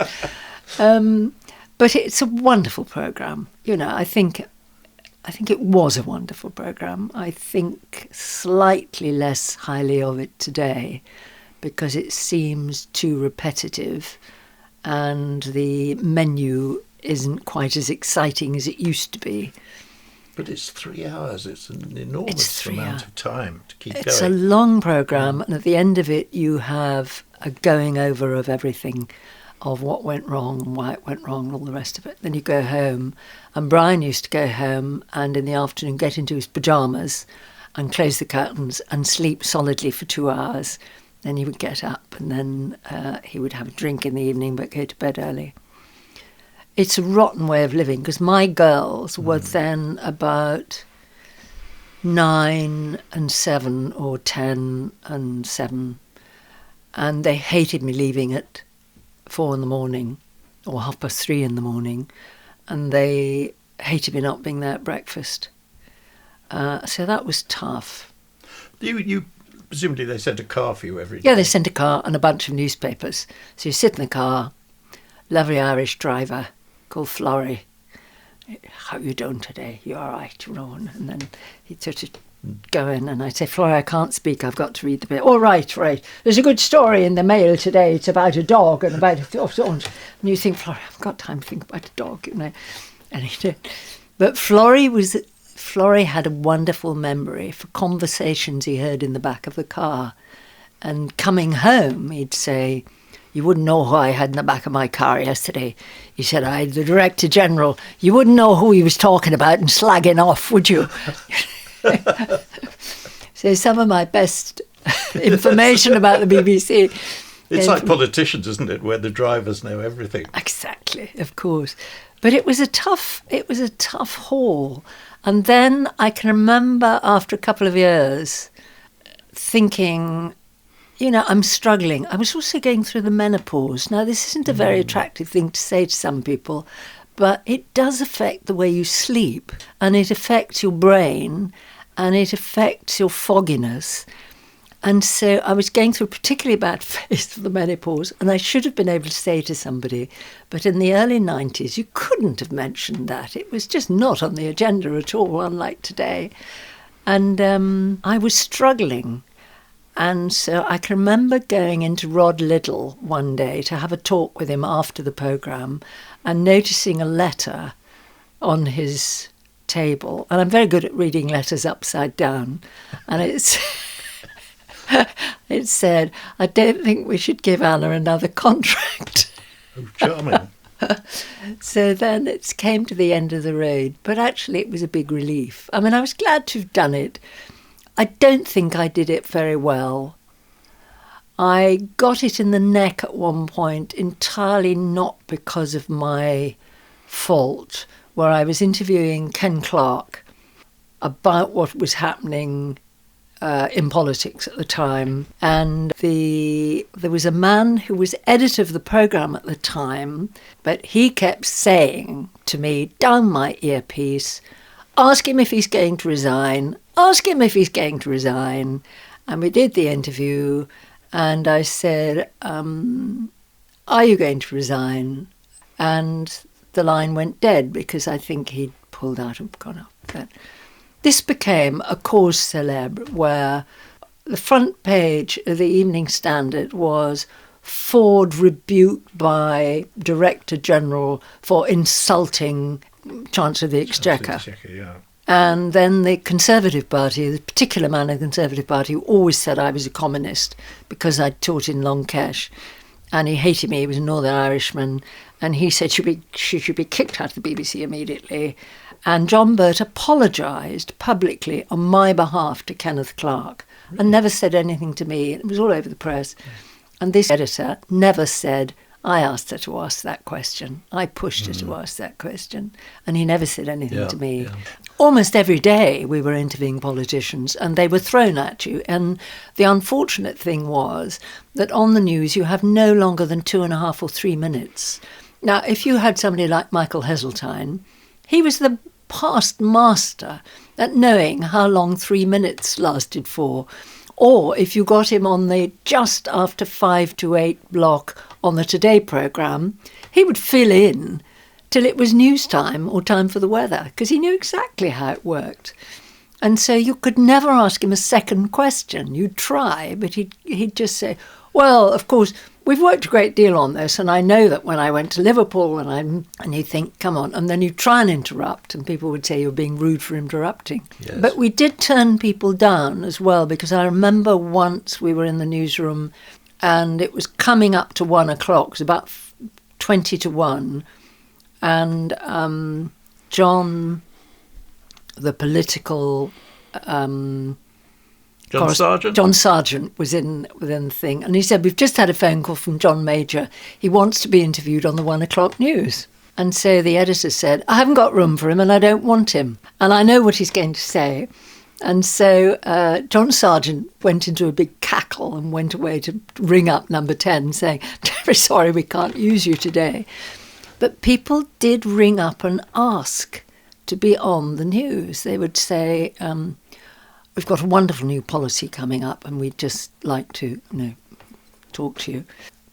But it's a wonderful programme. You know, I think it was a wonderful programme. I think slightly less highly of it today because it seems too repetitive and the menu isn't quite as exciting as it used to be. But it's 3 hours. It's an enormous amount of time to keep going. It's a long programme, and at the end of it you have a going over of everything, of what went wrong and why it went wrong and all the rest of it. Then you go home, and Brian used to go home and in the afternoon get into his pyjamas and close the curtains and sleep solidly for 2 hours. Then he would get up, and then he would have a drink in the evening but go to bed early. It's a rotten way of living, because my girls were then about 9 and 7 or 10 and 7, and they hated me leaving at 4 in the morning or 3:30 in the morning, and they hated me not being there at breakfast. So that was tough. You presumably they sent a car for you every day? Yeah, they sent a car and a bunch of newspapers. So you sit in the car, lovely Irish driver called Florrie. How you doing today? You all right, you know? And then he'd sort of go in and I'd say, Florrie, I can't speak, I've got to read the bit. Oh, right. There's a good story in the Mail today. It's about a dog and about and you think, Florrie, I haven't got time to think about a dog, you know. And he did. But Florrie had a wonderful memory for conversations he heard in the back of the car. And coming home, he'd say, you wouldn't know who I had in the back of my car yesterday. He said, I had the Director General. You wouldn't know who he was talking about and slagging off, would you? So some of my best information about the BBC. It's like politicians, isn't it, where the drivers know everything. Exactly, of course. But it was a tough haul. And then I can remember after a couple of years thinking, you know, I'm struggling. I was also going through the menopause. Now, this isn't a very attractive thing to say to some people, but it does affect the way you sleep, and it affects your brain, and it affects your fogginess. And so I was going through a particularly bad phase of the menopause, and I should have been able to say to somebody, but in the early 90s, you couldn't have mentioned that. It was just not on the agenda at all, unlike today. And I was struggling. And so I can remember going into Rod Liddell one day to have a talk with him after the programme and noticing a letter on his table. And I'm very good at reading letters upside down. And it said, I don't think we should give Anna another contract. Oh, charming. So then it came to the end of the road. But actually it was a big relief. I mean, I was glad to have done it. I don't think I did it very well. I got it in the neck at one point, entirely not because of my fault, where I was interviewing Ken Clarke about what was happening in politics at the time. And there was a man who was editor of the programme at the time, but he kept saying to me, down my earpiece, ask him if he's going to resign. Ask him if he's going to resign. And we did the interview, and I said, are you going to resign? And the line went dead because I think he'd pulled out and gone off. But this became a cause célèbre where the front page of the Evening Standard was Ford rebuked by Director General for insulting Chancellor of the Exchequer. Yeah. And then the Conservative Party, the particular man in the Conservative Party, who always said I was a communist because I'd taught in Long Kesh. and he hated me. He was a Northern Irishman, and he said she should be kicked out of the BBC immediately. And John Birt apologised publicly on my behalf to Kenneth Clarke and never said anything to me. It was all over the press. And this editor never said, I asked her to ask that question. I pushed her to ask that question. And he never said anything to me. Yeah. Almost every day we were interviewing politicians and they were thrown at you. And the unfortunate thing was that on the news you have no longer than 2.5 or 3 minutes. Now, if you had somebody like Michael Heseltine, he was the past master at knowing how long 3 minutes lasted for. Or if you got him on the just after 5 to 8 block on the Today programme, he would fill in till it was news time or time for the weather, because he knew exactly how it worked. And so you could never ask him a second question. You'd try, but he'd just say, well, of course, we've worked a great deal on this, and I know that when I went to Liverpool, and you think, come on, and then you try and interrupt, and people would say you're being rude for interrupting. Yes. But we did turn people down as well, because I remember once we were in the newsroom, and it was coming up to 1 o'clock, it was about 20 to 1, and John, the political... John Sargent was within the thing, and he said, we've just had a phone call from John Major. He wants to be interviewed on the 1 o'clock news. And so the editor said, I haven't got room for him and I don't want him. And I know what he's going to say. And so John Sargent went into a big cackle and went away to ring up Number 10 saying, very sorry, we can't use you today. But people did ring up and ask to be on the news. They would say... we've got a wonderful new policy coming up and we'd just like to, talk to you.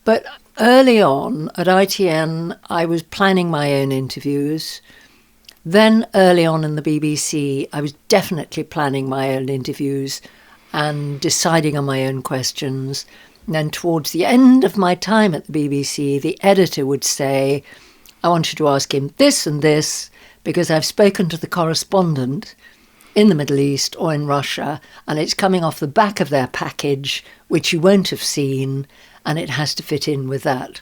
But early on at ITN, I was planning my own interviews. Then early on in the BBC, I was definitely planning my own interviews and deciding on my own questions. And then towards the end of my time at the BBC, the editor would say, I want you to ask him this and this because I've spoken to the correspondent in the Middle East or in Russia, and it's coming off the back of their package, which you won't have seen, and it has to fit in with that.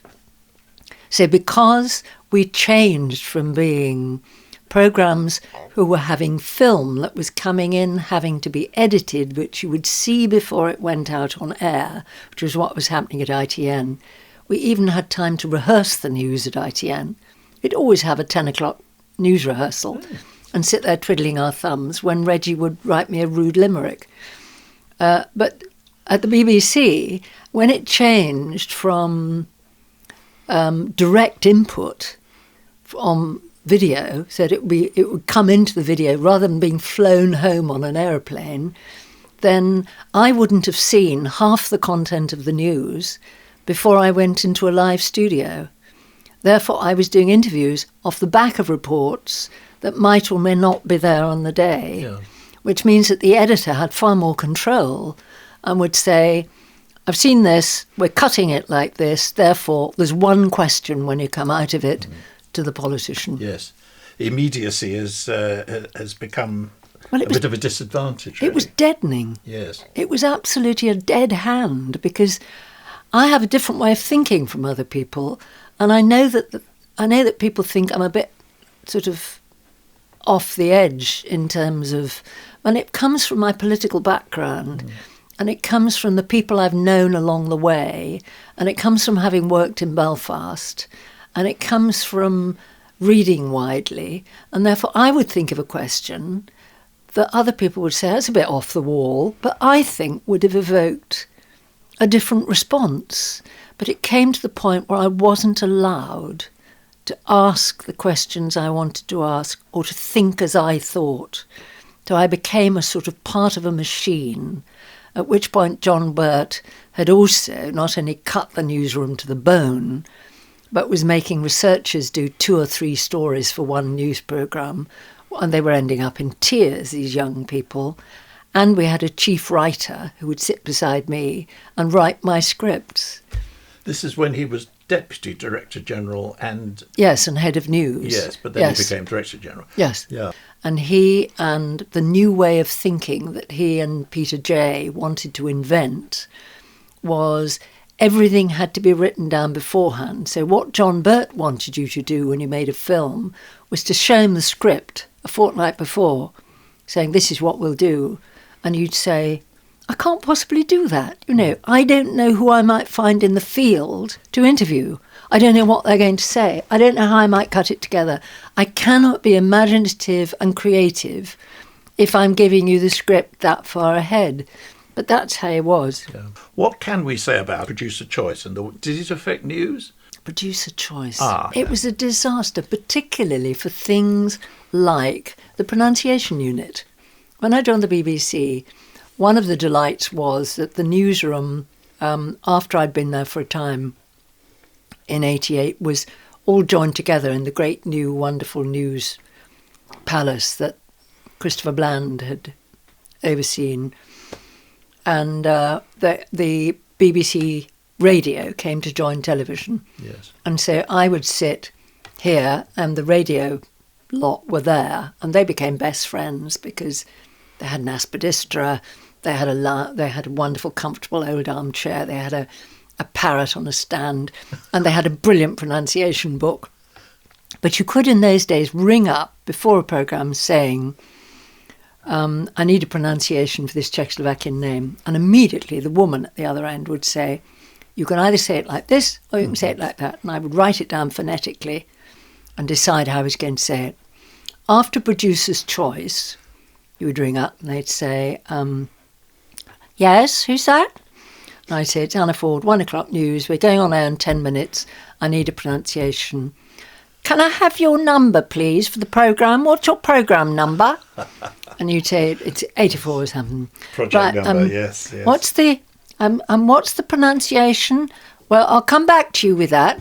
So because we changed from being programmes who were having film that was coming in, having to be edited, which you would see before it went out on air, which was what was happening at ITN, we even had time to rehearse the news at ITN. We'd always have a 10 o'clock news rehearsal. And sit there twiddling our thumbs when Reggie would write me a rude limerick. But at the BBC, when it changed from direct input on video, so that it would come into the video rather than being flown home on an aeroplane, then I wouldn't have seen half the content of the news before I went into a live studio. Therefore, I was doing interviews off the back of reports that might or may not be there on the day, which means that the editor had far more control and would say, I've seen this, we're cutting it like this, therefore there's one question when you come out of it to the politician. Yes. Immediacy has become a bit of a disadvantage. Really. It was deadening. Yes. It was absolutely a dead hand because I have a different way of thinking from other people, and I know that people think I'm a bit sort of off the edge in terms of, and it comes from my political background, and it comes from the people I've known along the way, and it comes from having worked in Belfast, and it comes from reading widely, and therefore I would think of a question that other people would say, that's a bit off the wall, but I think would have evoked a different response. But it came to the point where I wasn't allowed to ask the questions I wanted to ask or to think as I thought. So I became a sort of part of a machine, at which point John Birt had also not only cut the newsroom to the bone, but was making researchers do 2 or 3 stories for one news programme, and they were ending up in tears, these young people. And we had a chief writer who would sit beside me and write my scripts. This is when he was Deputy Director General and... Yes, and Head of News. Yes, but then he became Director General. Yes. Yeah. And he and the new way of thinking that he and Peter Jay wanted to invent was everything had to be written down beforehand. So what John Burt wanted you to do when you made a film was to show him the script a fortnight before, saying, this is what we'll do. And you'd say, I can't possibly do that. I don't know who I might find in the field to interview. I don't know what they're going to say. I don't know how I might cut it together. I cannot be imaginative and creative if I'm giving you the script that far ahead. But that's how it was. Yeah. What can we say about producer choice? And did it affect news? Producer choice. It was a disaster, particularly for things like the pronunciation unit. When I joined the BBC, one of the delights was that the newsroom, after I'd been there for a time in 88, was all joined together in the great new wonderful news palace that Christopher Bland had overseen. And the BBC radio came to join television. Yes. And so I would sit here and the radio lot were there, and they became best friends because they had an aspidistra, they had a wonderful, comfortable old armchair, they had a parrot on a stand, and they had a brilliant pronunciation book. But you could in those days ring up before a programme saying, I need a pronunciation for this Czechoslovakian name. And immediately the woman at the other end would say, you can either say it like this or you can say it like that. And I would write it down phonetically and decide how I was going to say it. After producer's choice, you would ring up and they'd say, yes, who's that? And I'd say, it's Anna Ford, 1 o'clock news. We're going on air in 10 minutes. I need a pronunciation. Can I have your number, please, for the programme? What's your programme number? And you'd say, it's 84 or something. Project number, yes. What's the pronunciation? Well, I'll come back to you with that.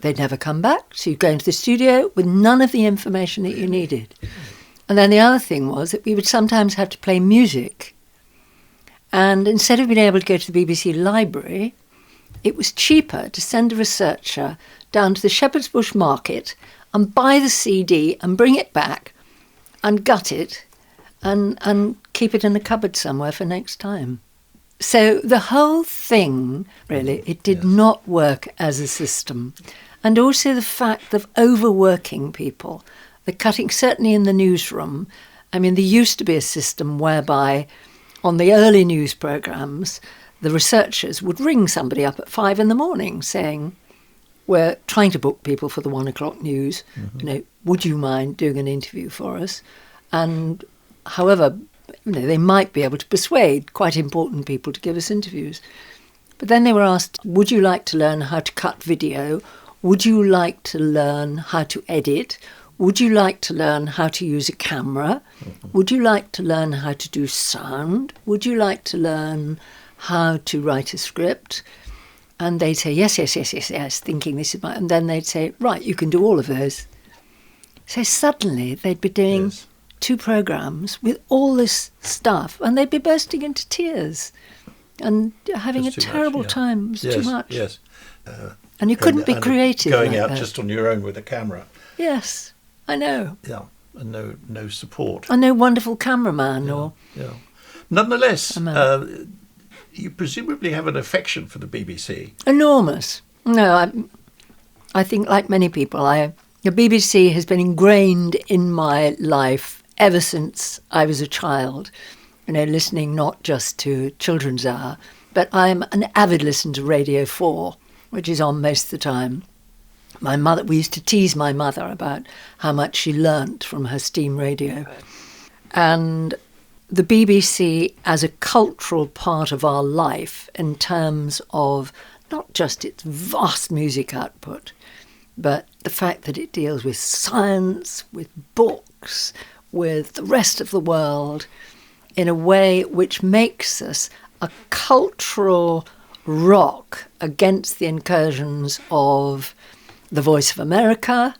They'd never come back. So you'd go into the studio with none of the information that you needed. And then the other thing was that we would sometimes have to play music. And instead of being able to go to the BBC library, it was cheaper to send a researcher down to the Shepherd's Bush market and buy the CD and bring it back and gut it and keep it in a cupboard somewhere for next time. So the whole thing, really, it did not work as a system. And also the fact of overworking people, the cutting, certainly in the newsroom. I mean, there used to be a system whereby on the early news programmes, the researchers would ring somebody up at 5 a.m. saying, we're trying to book people for the 1 o'clock news. Mm-hmm. Would you mind doing an interview for us? And however, they might be able to persuade quite important people to give us interviews. But then they were asked, would you like to learn how to cut video? Would you like to learn how to edit? Would you like to learn how to use a camera? Mm-hmm. Would you like to learn how to do sound? Would you like to learn how to write a script? And they'd say, yes, thinking this is my... And then they'd say, right, you can do all of those. So suddenly they'd be doing 2 programmes with all this stuff and they'd be bursting into tears and having a terrible time. It was too much. Yes. And you couldn't be creative going like out that. Just on your own with a camera. Yes, I know. Yeah, and no support. And no wonderful cameraman Yeah. Nonetheless, you presumably have an affection for the BBC. Enormous. No, I think like many people, the BBC has been ingrained in my life ever since I was a child. Listening not just to Children's Hour, but I'm an avid listener to Radio 4, which is on most of the time. We used to tease my mother about how much she learnt from her steam radio. And the BBC as a cultural part of our life in terms of not just its vast music output, but the fact that it deals with science, with books, with the rest of the world in a way which makes us a cultural rock against the incursions of the Voice of America,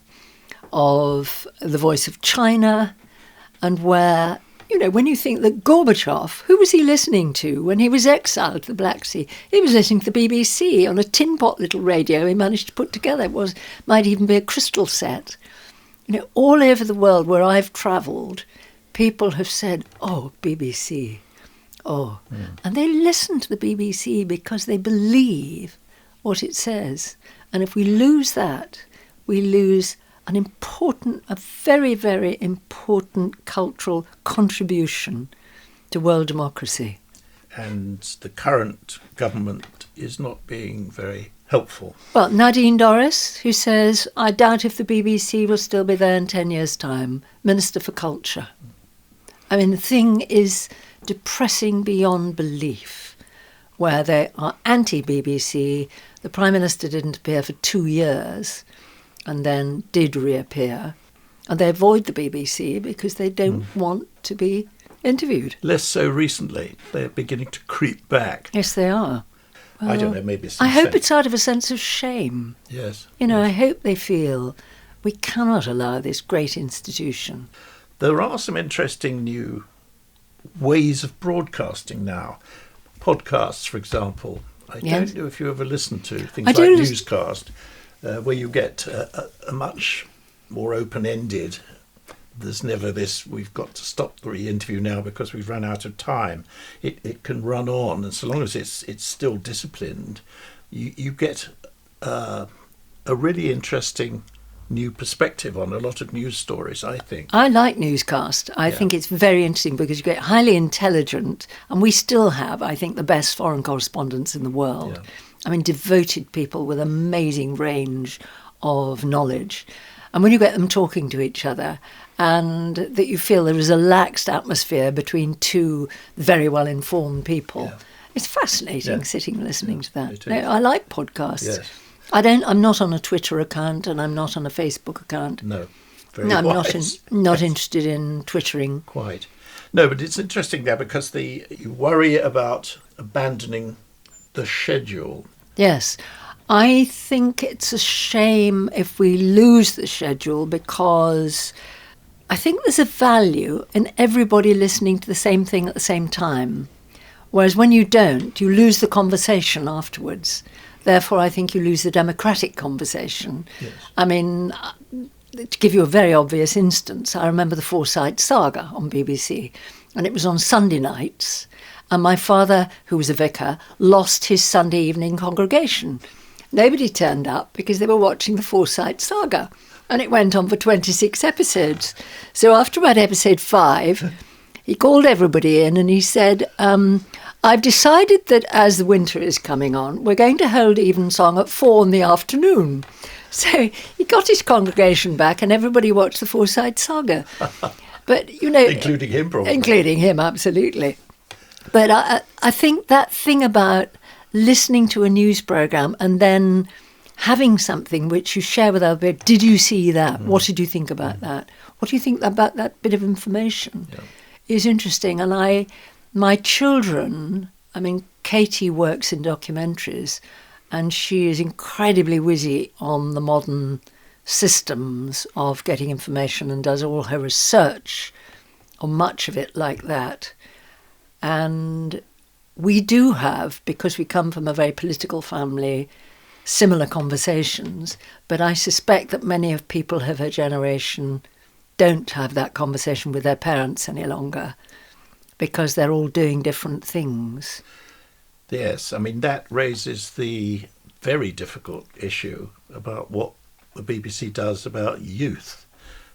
of the Voice of China, and where, when you think that Gorbachev, who was he listening to when he was exiled to the Black Sea? He was listening to the BBC on a tin pot little radio he managed to put together. It might even be a crystal set. All over the world where I've travelled, people have said, oh, BBC, oh. Mm. And they listen to the BBC because they believe what it says. And if we lose that, we lose a very, very important cultural contribution to world democracy. And the current government is not being very helpful. Well, Nadine Dorries, who says, I doubt if the BBC will still be there in 10 years' time, Minister for Culture. I mean, the thing is depressing beyond belief, where they are anti-BBC. The Prime Minister didn't appear for 2 years and then did reappear. And they avoid the BBC because they don't want to be interviewed. Less so recently. They're beginning to creep back. Yes, they are. Well, I don't know, maybe I hope it's out of a sense of shame. Yes. You know, yes. I hope they feel we cannot allow this great institution. There are some interesting new ways of broadcasting now. Podcasts, for example. I don't know if you ever listen to things like Newscast, where you get a much more open-ended. There's never this, we've got to stop the interview now because we've run out of time. It can run on, and so long as it's still disciplined, you get a really interesting new perspective on a lot of news stories, I think. I like Newscast. I think it's very interesting because you get highly intelligent, and we still have, I think, the best foreign correspondents in the world. Yeah. I mean, devoted people with amazing range of knowledge. And when you get them talking to each other, and that you feel there is a laxed atmosphere between two very well-informed people, it's fascinating sitting and listening to that. No, I like podcasts. Yes. I'm not on a Twitter account, and I'm not on a Facebook account. No, I'm not interested in twittering. Quite. No, but it's interesting there because you worry about abandoning the schedule. Yes. I think it's a shame if we lose the schedule, because I think there's a value in everybody listening to the same thing at the same time. Whereas when you don't, you lose the conversation afterwards. Therefore, I think you lose the democratic conversation. Yes. I mean, to give you a very obvious instance, I remember the Forsyte Saga on BBC, and it was on Sunday nights, and my father, who was a vicar, lost his Sunday evening congregation. Nobody turned up because they were watching the Forsyte Saga, and it went on for 26 episodes. So after about episode 5, he called everybody in and he said, I've decided that as the winter is coming on, we're going to hold Evensong at 4 in the afternoon. So he got his congregation back and everybody watched the Forsyte Saga. But, you know... Including him, probably. Including him, absolutely. But I think that thing about listening to a news programme and then having something which you share with other people, did you see that? What did you think about that? What do you think about that bit of information? Yeah. Is interesting. And my children, I mean, Katie works in documentaries and she is incredibly wizzy on the modern systems of getting information and does all her research on much of it like that. And we do have, because we come from a very political family, similar conversations, but I suspect that many of people of her generation don't have that conversation with their parents any longer because they're all doing different things. Yes, I mean, that raises the very difficult issue about what the BBC does about youth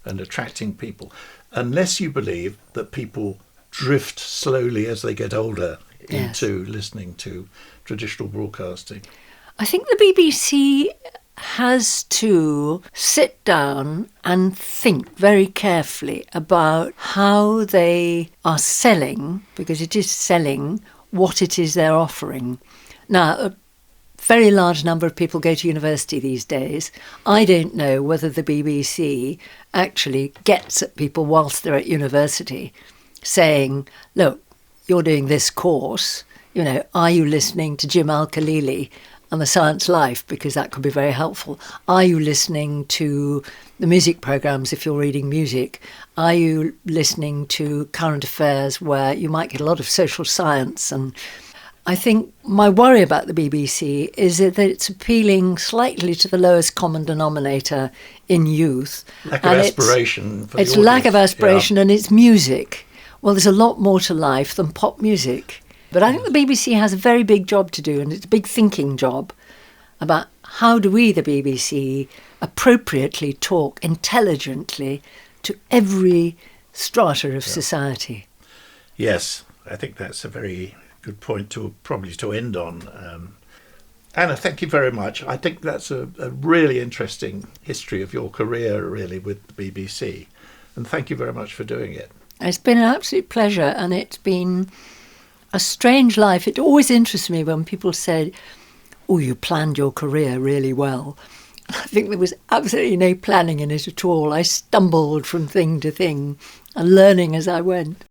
and attracting people. Unless you believe that people drift slowly as they get older into listening to traditional broadcasting. I think the BBC has to sit down and think very carefully about how they are selling, because it is selling, what it is they're offering. Now, a very large number of people go to university these days. I don't know whether the BBC actually gets at people whilst they're at university, saying, look, you're doing this course, you know, are you listening to Jim Al-Khalili and The Science Life, because that could be very helpful? Are you listening to the music programmes if you're reading music? Are you listening to current affairs where you might get a lot of social science? And I think my worry about the BBC is that it's appealing slightly to the lowest common denominator in youth. Lack of aspiration. It's lack of aspiration and it's music. Well, there's a lot more to life than pop music. But I think the BBC has a very big job to do, and it's a big thinking job. about how do we, the BBC, appropriately talk intelligently to every strata of society. Yes, I think that's a very good point to end on. Anna, thank you very much. I think that's a really interesting history of your career, really, with the BBC. And thank you very much for doing it. It's been an absolute pleasure, and it's been a strange life. It always interests me when people say, oh, you planned your career really well. I think there was absolutely no planning in it at all. I stumbled from thing to thing and learning as I went.